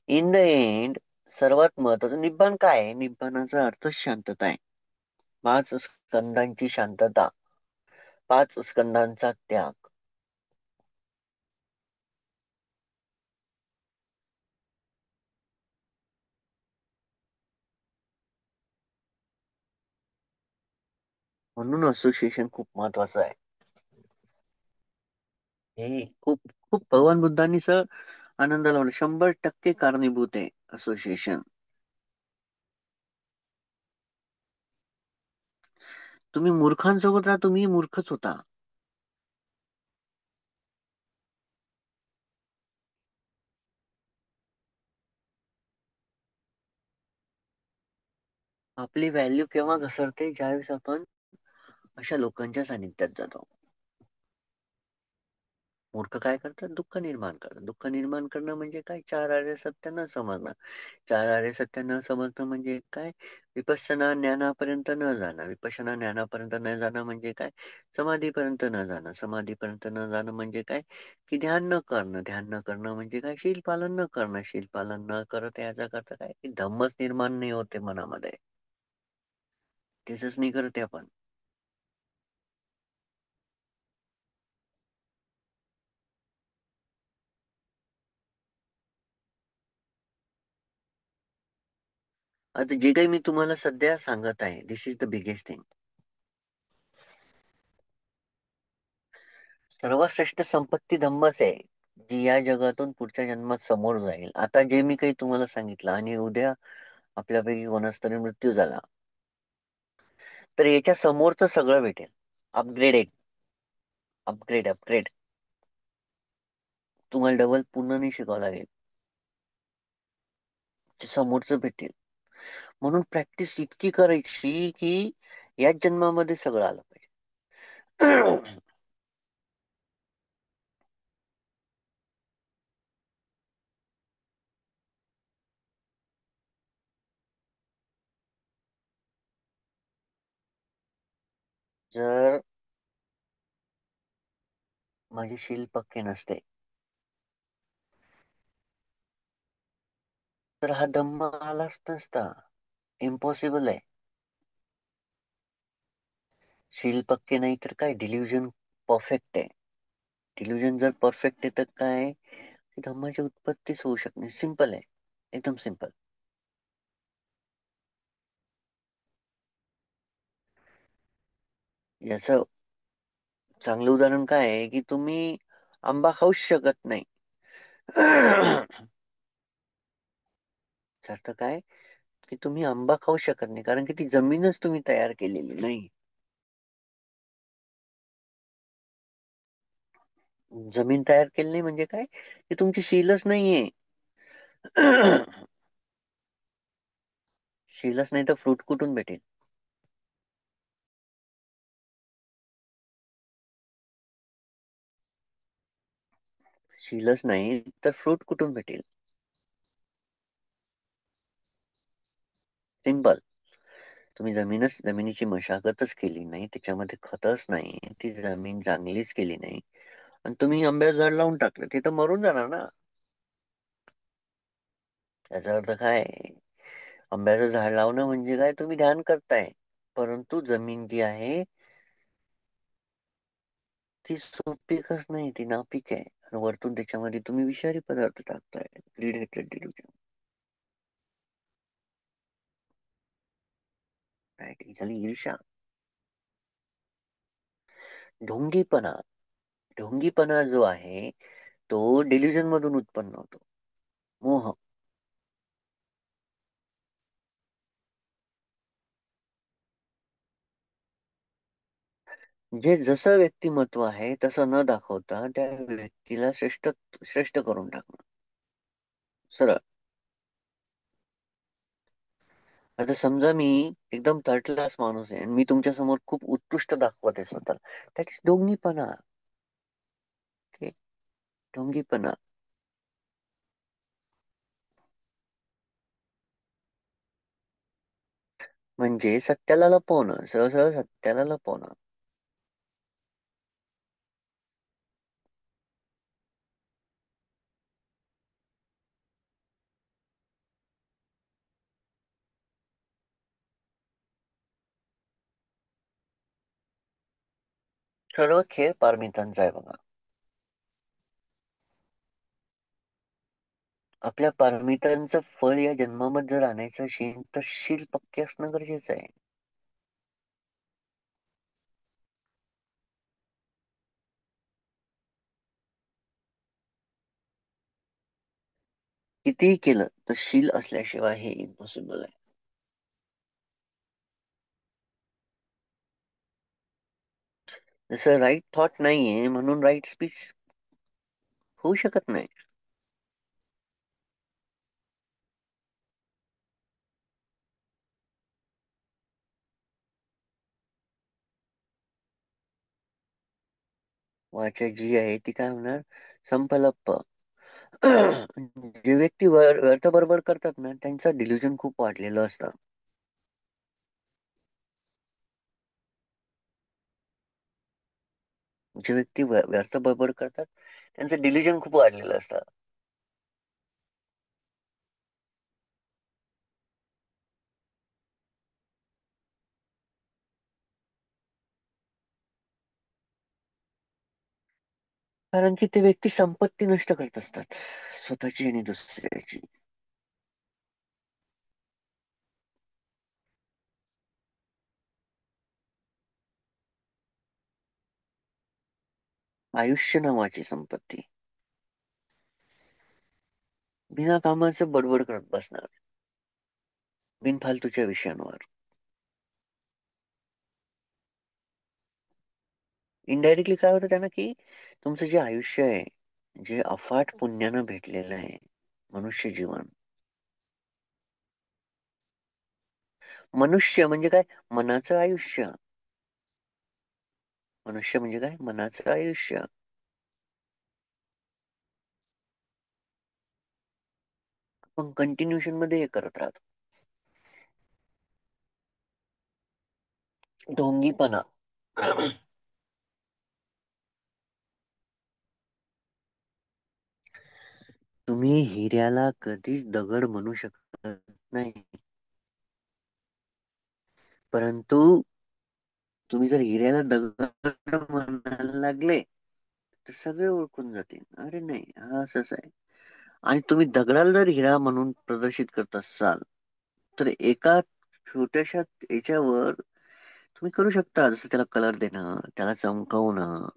इन द एंड सर्वात महत्वाचं निब्बाण काय आहे? निब्बाणाचा अर्थ शांतता आहे. 5 स्कंदांची शांतता, 5 स्कंदांचा त्याग. म्हणून असोसिएशन खूप महत्वाचं आहे. हे खूप खूप भगवान बुद्धांनी सर आनंद लावला. 100% कारणीभूत आहे असोसिएशन. तुम्ही मूर्खांसोबत राहा, तुम्ही मूर्खच होता. आपली व्हॅल्यू केव्हा घसरते? ज्यावेळेस आपण अशा लोकांच्या सानिध्यात जातो. मूर्ख काय करतात? दुःख निर्माण करतात. दुःख निर्माण करणं म्हणजे काय? 4 आर्य सत्य न समजणं. 4 आर्य सत्य न समजणं म्हणजे काय? विपश्यना ज्ञानापर्यंत न जाणं. विपश्यना ज्ञानापर्यंत न जाणं म्हणजे काय? समाधीपर्यंत न जाणं. समाधीपर्यंत न जाणं म्हणजे काय? की ध्यान न करणं. ध्यान न करणं म्हणजे काय? शील पालन न करणं. शील पालन न करत याचा अर्थ काय? की धम्मच निर्माण नाही होते मनामध्ये. तेच नाही करते आपण. आता जे काही मी तुम्हाला सध्या सांगत आहे, दिस इज द बिगेस्ट थिंग. सर्वात श्रेष्ठ संपत्ती धम्मच आहे, जी या जगातून पुढच्या जन्मात समोर जाईल. आता जे मी काही तुम्हाला सांगितलं आणि उद्या आपल्यापैकी कोणाचा तरी मृत्यू झाला, तर याच्या समोरचं सगळं भेटेल. Upgraded, upgrade. तुम्हाला डबल पुन्हा नाही शिकावं लागेल. ते समोरचं भेटेल. म्हणून प्रॅक्टिस इतकी करायची की याच जन्मामध्ये सगळं आलं पाहिजे. जर माझे शील पक्के नसते, तर हा धम्म आलाच नसता. इम्पॉसिबल आहे. शील पक्के नाही तर काय? डिल्युजन परफेक्ट आहे. डिल्युजन जर परफेक्ट आहे तर काय? धम्माची उत्पत्तीच होऊ शकते. सिंपल आहे, एकदम सिंपल. याचं चांगलं उदाहरण काय आहे की तुम्ही आंबा खाऊच शकत नाही. अर्थ काय? की तुम्ही आंबा खाऊ शकत नाही कारण की ती जमीनच तुम्ही तयार केलेली नाही. जमीन तयार केली नाही म्हणजे काय? की तुमची शीलच नाहीये. शीलच नाही तर फ्रूट कुठून भेटेल? शीलच नाही तर फ्रूट कुठून भेटेल? सिंपल. तुम्ही जमिनीची मशागतच केली नाही, त्याच्यामध्ये खतच नाही, ती जमीन चांगलीच केली नाही आणि तुम्ही आंब्याचं झाड लावून टाकलं, ते तर मरून जाणार ना. याचा अर्थ काय आहे? आंब्याचं झाड लावणं म्हणजे काय, तुम्ही ध्यान करताय, परंतु जमीन जी आहे ती सुपीकच नाही, ती नापीक आहे. आणि वरतून त्याच्यामध्ये तुम्ही विषारी पदार्थ टाकताय. Greed delusion. राईट, ही झाली ईर्ष्या. ढोंगीपणा. ढोंगीपणा जो आहे तो डिल्युजन मधून उत्पन्न होतो. मोह. जे जसं व्यक्तिमत्व आहे तसं न दाखवता त्या व्यक्तीला श्रेष्ठ श्रेष्ठ करून टाकणं. सरळ. आता समजा मी एकदम थर्ड क्लास माणूस आहे आणि मी तुमच्या समोर खूप उत्कृष्ट दाखवत आहे स्वतःला. दॅट इज ढोंगीपणा. ओके. ढोंगीपणा. म्हणजे सत्याला लपवणं, सरळ सरळ सत्याला लपवणं. सर्व खेळ पारमितांचा आहे बघा. आपल्या पारमितांचं फळ या जन्मामध्ये जर आणायचं असेल तर शील पक्के असणं गरजेचं आहे. कितीही केलं तर शील असल्याशिवाय हे इम्पॉसिबल आहे. जसं राईट थॉट नाहीये म्हणून राईट स्पीच होऊ शकत नाही. वाचा जी आहे ती काय होणार? संपलप्प. जे व्यक्ती व्यर्थ बरोबर करतात ना त्यांचं डिल्युजन खूप वाढलेलं असतं. जे व्यक्ती व्यर्थ बरोबर करतात त्यांचं डिल्युजन खूप वाढलेलं असतं. कारण की ते व्यक्ती संपत्ती नष्ट करत असतात, स्वतःची आणि दुसऱ्याची. आयुष्य नावाची संपत्ती. बिना कामाचं बडबड करत बसणार बिनफालतूच्या विषयांवर. इनडायरेक्टली काय होतं त्यांना की तुमचं जे आयुष्य आहे, जे अफाट पुण्यानं भेटलेलं आहे, मनुष्य जीवन. मनुष्य म्हणजे काय? मनाचं आयुष्य. मनुष्य म्हणजे काय? मनाचं आयुष्य. आपण कंटिन्युशन मध्ये हे करत राहतो. ढोंगीपणा. तुम्ही हिऱ्याला कधीच दगड म्हणू शकत नाही, परंतु तुम्ही जर हिऱ्याला दगड म्हणायला लागले तर सगळे ओळखून जातील, अरे नाही हा असंच आहे. आणि तुम्ही दगडाला जर हिरा म्हणून प्रदर्शित करत असाल तर एका छोट्याशा याच्यावर तुम्ही करू शकता, जसं त्याला कलर देणं, त्याला चमकवणं.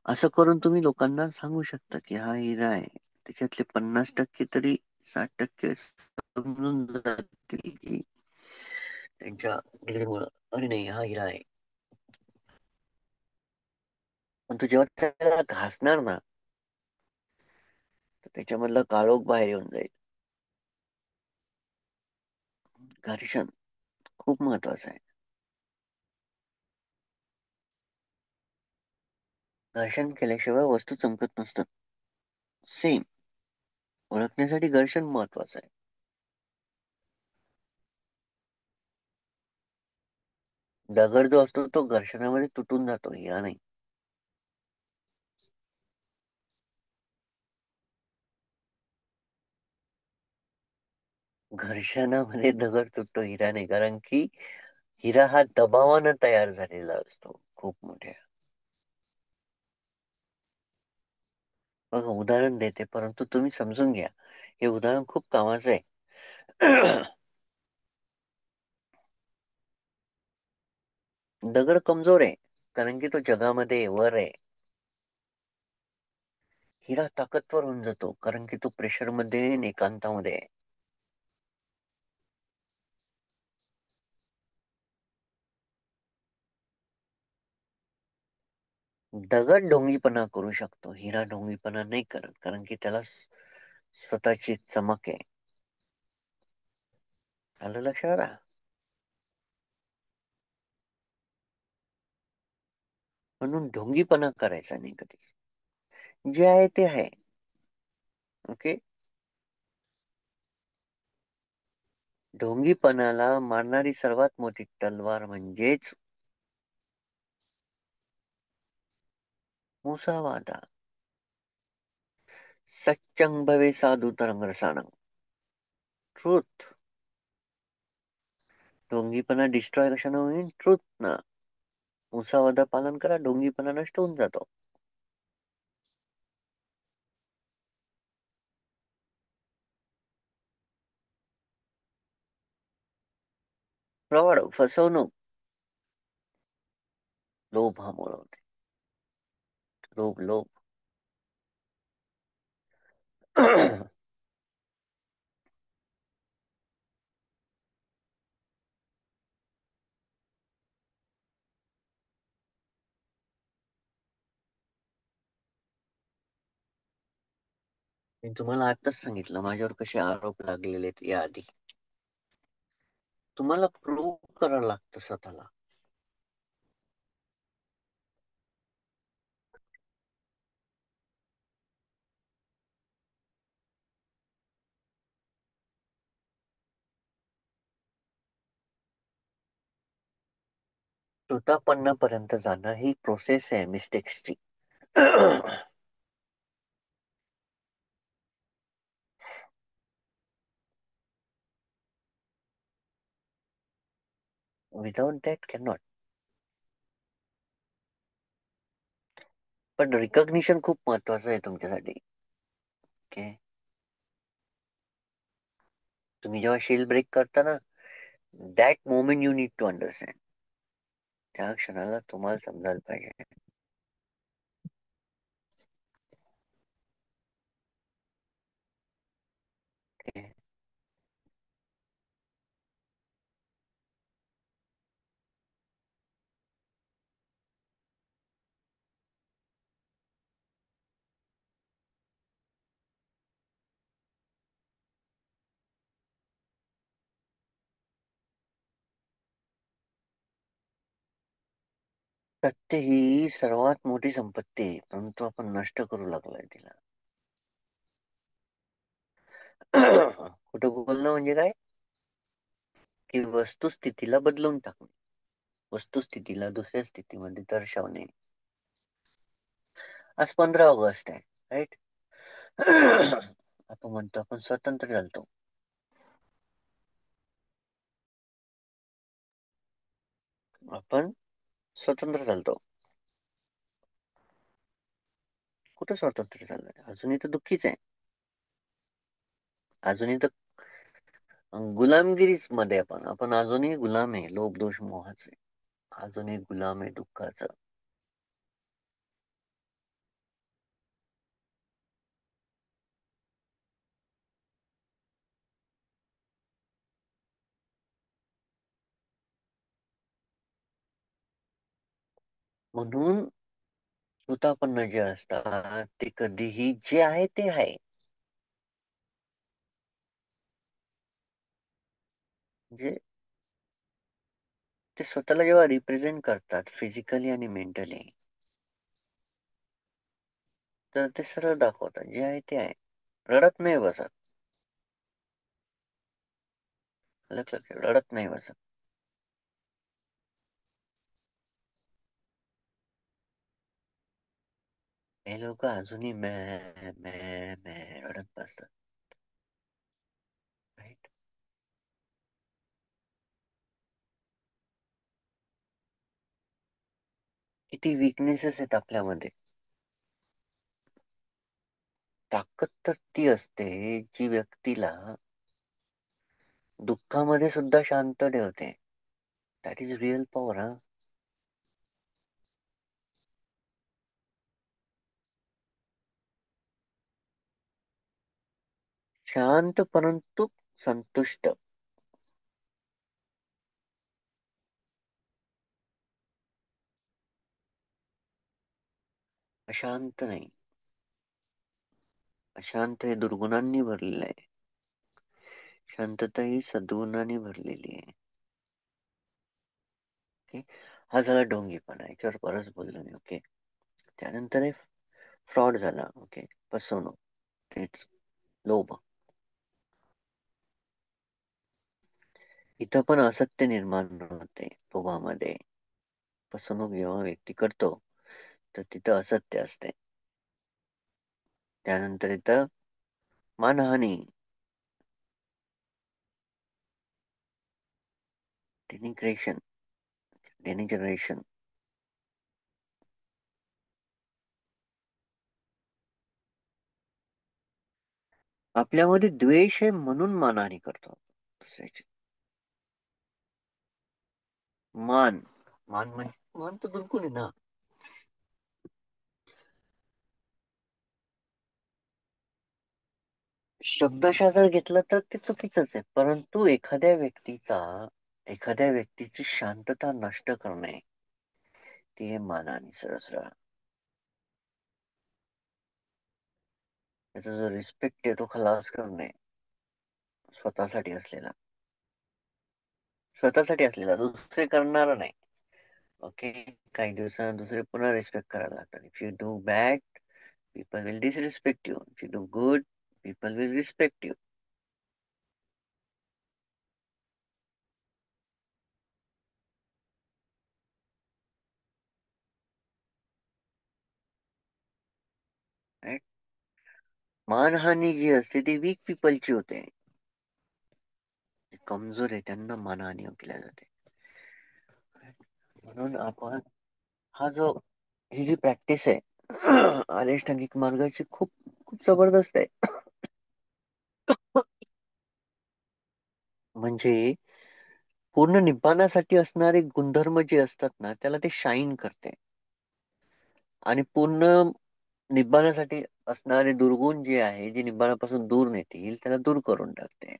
असं करून तुम्ही लोकांना सांगू शकता की हा हिरा आहे. त्याच्यातले 50% तरी 60% समजून जातील की त्यांच्या ग्लेअरमुळं, अरे नाही हा हिरा आहे. पण तू जेव्हा त्याला घासणार ना तर त्याच्यामधलं काळोख बाहेर येऊन जाईल. घर्षण खूप महत्वाचं आहे. घर्षण केल्याशिवाय वस्तू चमकत नसतात. सेम. ओळखण्यासाठी घर्षण महत्वाचं आहे. दगड जो असतो तो घर्षणामध्ये तुटून जातो, हिरा नाही. घर्षणामध्ये दगड तुटतो, हिरा नाही. कारण की हिरा हा दबावानं तयार झालेला असतो खूप मोठ्या. बघा, उदाहरण देते, परंतु तुम्ही समजून घ्या. हे उदाहरण खूप कामाचं आहे. दगड कमजोर आहे, कारण की तो जगामध्ये वर आहे. हिरा ताकदवर होऊन जातो, कारण की तो प्रेशर मध्ये आणि एकांतामध्ये आहे. दगड ढोंगीपणा करू शकतो, हिरा ढोंगीपणा नाही करत, कारण की त्याला स्वतःची चमक आहे. आलं लक्षात आलं? म्हणून ढोंगीपणा करायचा नाही कधी. जे आहे ते आहे. ओके. ढोंगीपणाला मारणारी सर्वात मोठी तलवार म्हणजेच मुसावादा. सच्चं भवे साधू तरंग रसाणं. ट्रूथ. ढोंगीपणा डिस्ट्रॉय कशाने होईल? ट्रूथ ना. मुसावादा पालन करा, ढोंगीपणा नष्ट होऊन जातो. फ्रॉड, फसवणूक, लोभ हा मूळ होते. लोभ, लोभ. मी तुम्हाला आताच सांगितलं माझ्यावर कसे आरोप लागलेले आहेत याआधी. तुम्हाला प्रूव्ह करावं लागतं स्वतःला. श्रोतापन्नापर्यंत जाणं ही प्रोसेस आहे मिस्टेक्सची. Without that can not. पण रिकॉग्निशन खूप महत्वाचं आहे तुमच्यासाठी. ओके. तुम्ही जेव्हा शील ब्रेक करता ना, that moment you need to understand. त्या क्षणाला तुम्हाला समजायला पाहिजे. Okay? सत्य ही सर्वात मोठी संपत्ती आहे, परंतु आपण नष्ट करू लागलोय तिला. कुठं बोलणं म्हणजे काय? की वस्तुस्थितीला बदलून टाकणे, वस्तुस्थितीला दुसऱ्या स्थितीमध्ये दर्शवणे. आज 15 ऑगस्ट आहे, राईट? आपण म्हणतो आपण स्वतंत्र झालतो. आपण स्वतंत्र झालतो. कुठं स्वतंत्र झालंय? अजूनही तर दुःखीच आहे. अजूनही तर गुलामगिरीच मध्ये आपण आपण अजूनही गुलाम आहे, लोभ दोष मोहाचे. अजूनही गुलाम आहे दुःखाचा. म्हणून स्वतःपन्न जे असतात ते कधीही जे आहे ते आहे. म्हणजे ते स्वतःला जेव्हा रिप्रेझेंट करतात फिजिकली आणि मेंटली, तर ते सरळ दाखवतात जे आहे ते आहे. रडत नाही बसत. लक्षात ठेव, रडत नाही बसत. हे लोक अजूनही मॅ मॅ मॅ रडत बसतात. राईट? किती विकनेसेस आहेत आपल्यामध्ये. ताकद तर ती असते जी व्यक्तीला दुःखामध्ये सुद्धा शांत ठेवते. दॅट इज रिअल पॉवर हा. शांत परंतु संतुष्ट. अशांत नाही. अशांत हे दुर्गुणांनी भरलेलं आहे. शांतता ही सद्गुणांनी भरलेली आहे. ओके. हा झाला ढोंगीपणा, याच्यावर परत बोललो मी. ओके. त्यानंतर फ्रॉड झाला. ओके. फसवणूक, तेच लोभ. इथं पण असत्य निर्माण होते लोभामध्ये. फसवणूक जेव्हा व्यक्ती करतो तर तिथं असत्य असते. त्यानंतर इथं मानहानी, डेनिग्रेशन, डेनिजरेशन. आपल्यामध्ये द्वेष आहे म्हणून मानहानी करतो दुसऱ्याची. मान, मान म्हणजे मान तर बिलकुल आहे ना. शब्दशः जर घेतलं तर ते चुकीचंच आहे, परंतु एखाद्या व्यक्तीची शांतता नष्ट करणे, ती आहे मानहानी. सरळ सरळ त्याचा जो रिस्पेक्ट आहे तो खलास करणे. स्वतःसाठी असलेला, दुसरे करणार नाही. ओके. काही दिवसांना दुसरे पुन्हा रिस्पेक्ट करायला लागतात. If you do bad, people will disrespect you. If you do good, people will respect you. Right. मानहानी जी असते ती वीक पीपलची होते. जे कमजोर आहे त्यांना मानहानी केल्या जाते. म्हणून आपण हा जो ही जी प्रॅक्टिस आहे अष्टांगिक मार्गाची, खूप खूप जबरदस्त आहे. म्हणजे पूर्ण निब्बाणासाठी असणारे गुणधर्म जे असतात ना, त्याला ते शाईन करते. आणि पूर्ण निब्बाणासाठी असणारे दुर्गुण जे आहे, जे निब्बाणापासून दूर नेतील, त्याला दूर करून टाकते.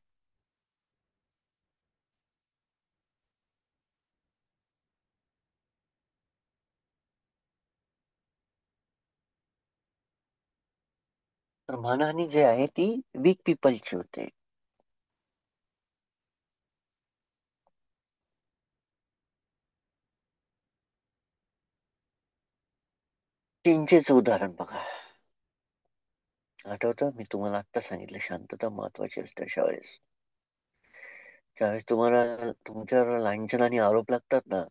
तर मानहानी जे आहे ती वीक पीपलची होते. चिंचेचं उदाहरण बघा. आठवतं, मी तुम्हाला आता सांगितलं शांतता महत्वाची असते अशा वेळेस. ज्यावेळेस तुम्हाला तुमच्यावर लांछनाने आरोप लागतात ना,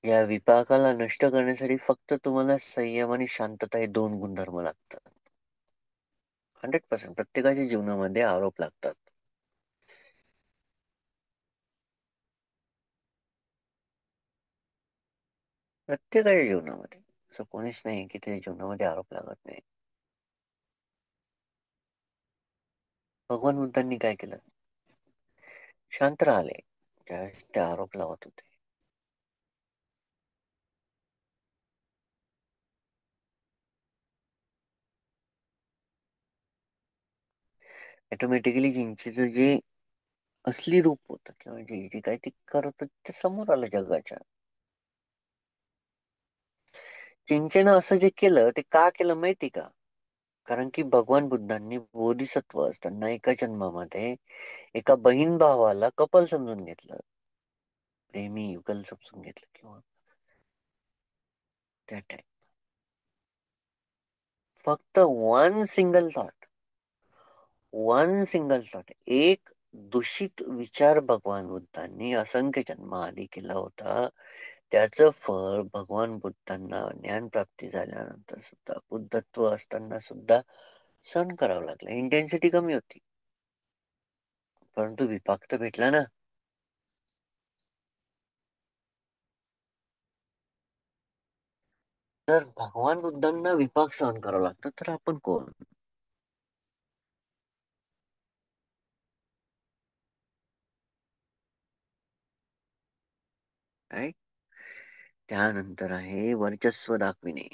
या विपाकाला नष्ट करण्यासाठी फक्त तुम्हाला संयम आणि शांतता हे दोन गुणधर्म लागतात. 100% प्रत्येकाच्या जीवनामध्ये आरोप लागतात. प्रत्येकाच्या जीवनामध्ये असं कोणीच नाही की त्याच्या जीवनामध्ये आरोप लागत नाही. भगवान बुद्धांनी काय केलं? शांत राहिले ज्यावेळेस ते आरोप लावत होते. ऑटोमॅटिकली जिंचीचं जे असली रूप होतं किंवा जे जे काही ते करत होते ते समोर आलं जगाच्या. चिंचेनं असं जे केलं ते का केलं माहिती का? कारण की भगवान बुद्धांनी बोधिसत्व असताना एका जन्मामध्ये एका बहीण भावाला कपल समजून घेतलं, प्रेमी युगल समजून घेतलं, किंवा त्या टाइप. फक्त वन सिंगल थॉट, एक दूषित विचार भगवान बुद्धांनी असंख्य जन्म आधी केला होता. त्याचं फळ भगवान बुद्धांना ज्ञान प्राप्ती झाल्यानंतर सुद्धा, बुद्धत्व असताना सुद्धा सहन करावं लागलं. इंटेन्सिटी कमी होती, परंतु विपाक तर भेटला ना. जर भगवान बुद्धांना विपाक सहन करावं लागतं तर आपण कोण? Right? त्यानंतर आहे वर्चस्व दाखविणे.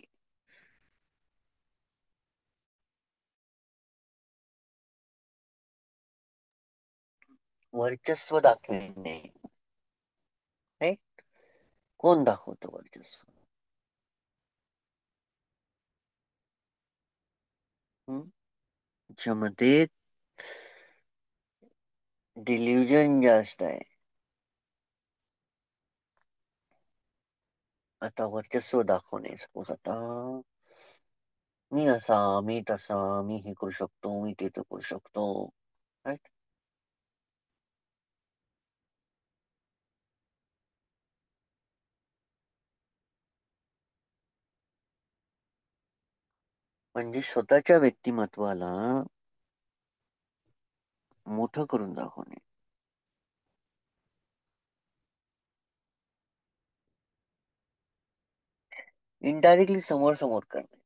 वर्चस्व दाखविणे. Right? कोण दाखवतो वर्चस्व? हम्म? ज्यामध्ये डिल्युजन जास्त आहे. आता वर्चस्व दाखवणे, सपोज आता मी असा, मी तसा, मी हे करू शकतो, मी ते करू शकतो. राईट? म्हणजे स्वतःच्या व्यक्तिमत्वाला मोठं करून दाखवणे. इनडायरेक्टली समोर समोर करणे.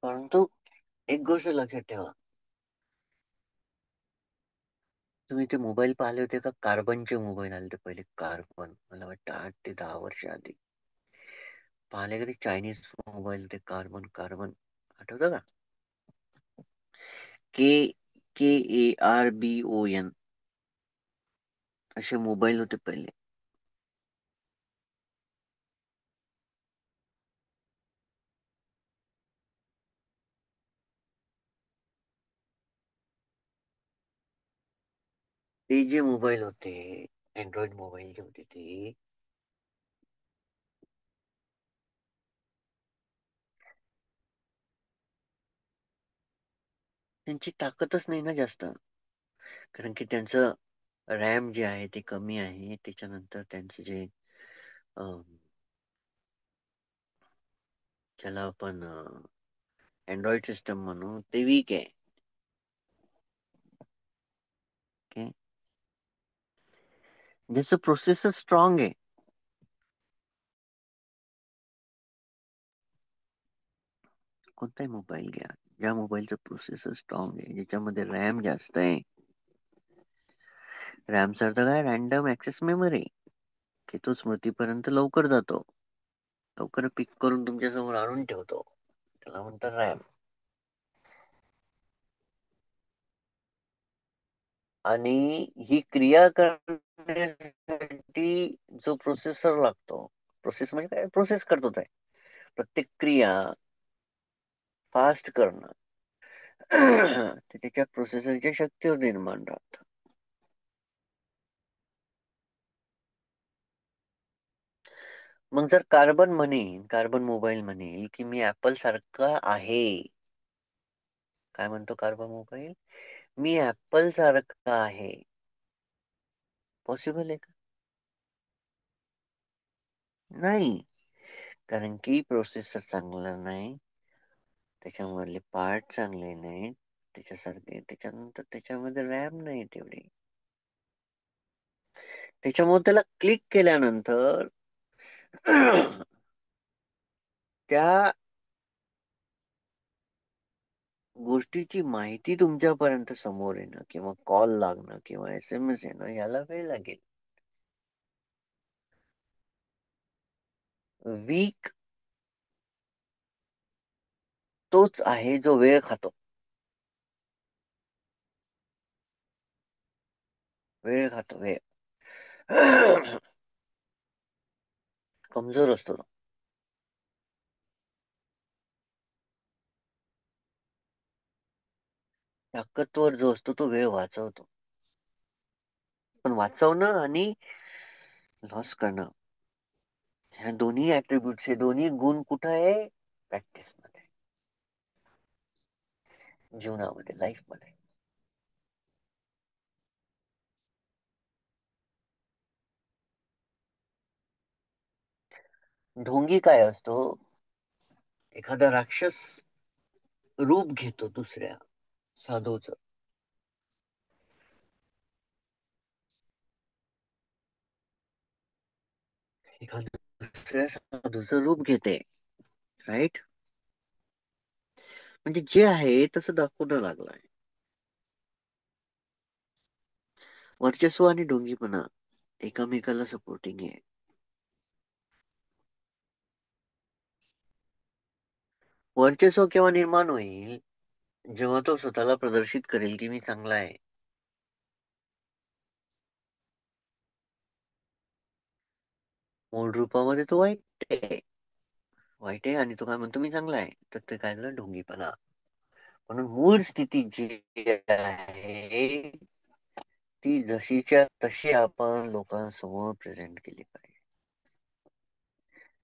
परंतु एक गोष्ट लक्षात ठेवा, तुम्ही ते मोबाईल पाहिले होते का? कार्बनचे मोबाईल आले होते पहिले, कार्बन, मला वाटतं 8 ते 10 वर्ष आधी. पाहिले कधी चायनीज मोबाईल ते कार्बन, कार्बन आठवतं का? के KARBON असे मोबाईल होते पहिले. ते जे मोबाईल होते, अँड्रॉइड मोबाईल जे होते ते, त्यांची ताकदच नाही ना जास्त. कारण की त्यांचं रॅम जे आहे ते कमी आहे. त्याच्यानंतर त्यांचं जे अं, ज्याला आपण अँड्रॉइड सिस्टम म्हणू ते वीक आहे. ओके, ज्याचं प्रोसेसर स्ट्रॉंग आहे. कोणताही मोबाईल घ्या, ज्या मोबाईलचं प्रोसेसर स्ट्रॉंग आहे, ज्याच्यामध्ये रॅम जास्त आहे. रॅमचा अर्थ काय? रॅन्डम ऍक्सेस मेमरी, की तो स्मृतीपर्यंत लवकर जातो, लवकर पिक करून तुमच्या समोर आणून ठेवतो, त्याला म्हणतात रॅम. आणि ही क्रिया करण्यासाठी जो प्रोसेसर लागतो, प्रोसेस म्हणजे काय? प्रोसेस करतो काय? प्रत्येक क्रिया फास्ट करणं, ते त्याच्या प्रोसेसरच्या शक्तीवर निर्माण राहतं. मग जर कार्बन मोबाईल म्हणेल की मी ऍपल सारखा आहे, काय म्हणतो कार्बन मोबाईल? मी ऍपल सारखा आहे. पॉसिबल आहे का? नाही. कारण की प्रोसेसर चांगला नाही, त्याच्यामधले पार्ट चांगले नाहीत त्याच्यासारखे. त्याच्यानंतर त्याच्यामध्ये रॅम नाही तेवढी. त्याच्यामुळे त्याला क्लिक केल्यानंतर त्या गोष्टीची माहिती तुमच्यापर्यंत समोर येणं किंवा कॉल लागणं किंवा SMS येणं याला वेळ लागेल. वीक तोच आहे जो वेळ खातो. वेळ खातो, वेळ. कमजोर असतो तो. ताकदवर जो असतो तो वेळ वाचवतो. पण वाचवणं आणि लॉस करणं, ह्या दोन्ही ऍट्रिब्यूट्स, हे दोन्ही गुण कुठं आहे? प्रॅक्टिस मध्ये, जीवनामध्ये, लाईफ मध्ये. ढोंगी काय असतो? एखादा राक्षस रूप घेतो दुसऱ्या साधूच, एखाद्या दुसऱ्या साधूचं रूप घेते. राईट. म्हणजे जे आहे तसं दाखवणं लागलाय. वर्चस्व आणि ढोंगीपणा एकामेकाला सपोर्टिंग आहे. वर्चस्व केव्हा निर्माण होईल? जेव्हा तो स्वतःला प्रदर्शित करेल की मी चांगला आहे. मूळ रूपामध्ये तो वाईट आहे. वाईट आहे आणि तो काय म्हणतो मी चांगला आहे, तर ते काय झालं? ढोंगीपणा. म्हणून मूळ स्थिती जी आहे ती जशीच्या तशी आपण लोकांसमोर प्रेझेंट केली पाहिजे.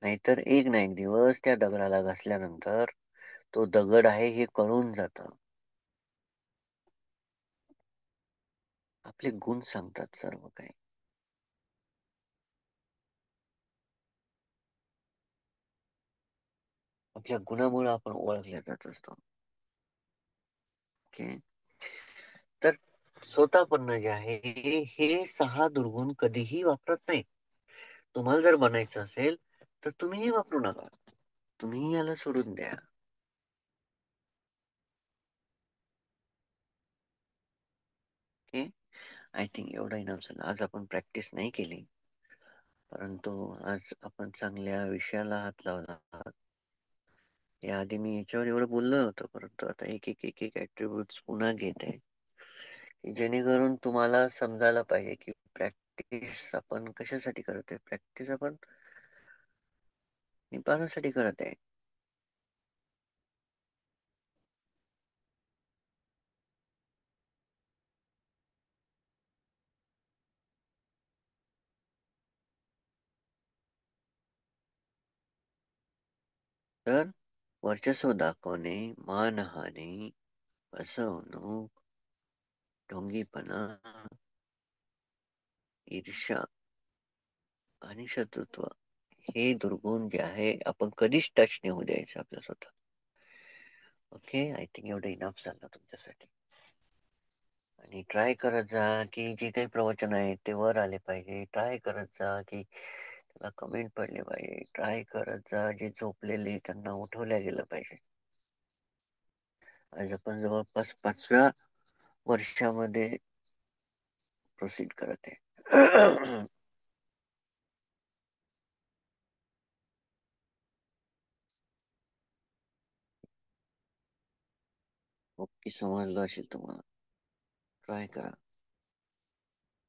नाहीतर एक ना एक दिवस त्या दगडाला घासल्यानंतर तो दगड आहे हे कळून जातं. आपले गुण सांगतात सर्व काही. आपल्या गुणामुळे आपण ओळखले जात असतो. ओके. तर स्वतःपन्न जे आहे हे 6 दुर्गुण कधीही वापरत नाही. तुम्हाला जर बनायचं असेल तर तुम्हीही वापरू नका. तुम्ही याला सोडून द्या. ओके. आय थिंक एवढा इनफ झाला. आज आपण प्रॅक्टिस नाही केली, परंतु आज आपण चांगल्या विषयाला हात लावला. याआधी मी याच्यावर एवढं बोललो नव्हतं, परंतु आता एक एक एक एक ऍट्रिब्यूट्स पुन्हा घेत आहे, की जेणेकरून तुम्हाला समजायला पाहिजे की प्रॅक्टिस आपण कशासाठी करत आहे. प्रॅक्टिस आपण निपाणासाठी करत आहे. तर वर्चस्व दाखवणे, मानहानी, फसवणूक, ढोंगीपणा, ईर्ष्या आणि शत्रुत्व हे दुर्गुण जे आहे आपण कधीच टच नाही होऊ द्यायचं आपल्या स्वतः. ओके. आय थिंक एवढं इनफ झालं तुमच्यासाठी. आणि ट्राय करत जा की जे काही प्रवचन आहे ते वर आले पाहिजे. ट्राय करत जा की त्याला कमेंट पडले पाहिजे. ट्राय करत जा जे झोपलेले त्यांना उठवल्या गेलं पाहिजे. आज आपण जवळपास 5व्या वर्षामध्ये प्रोसीड करत आहे. ओके. समजलं असेल तुम्हाला. ट्राय करा.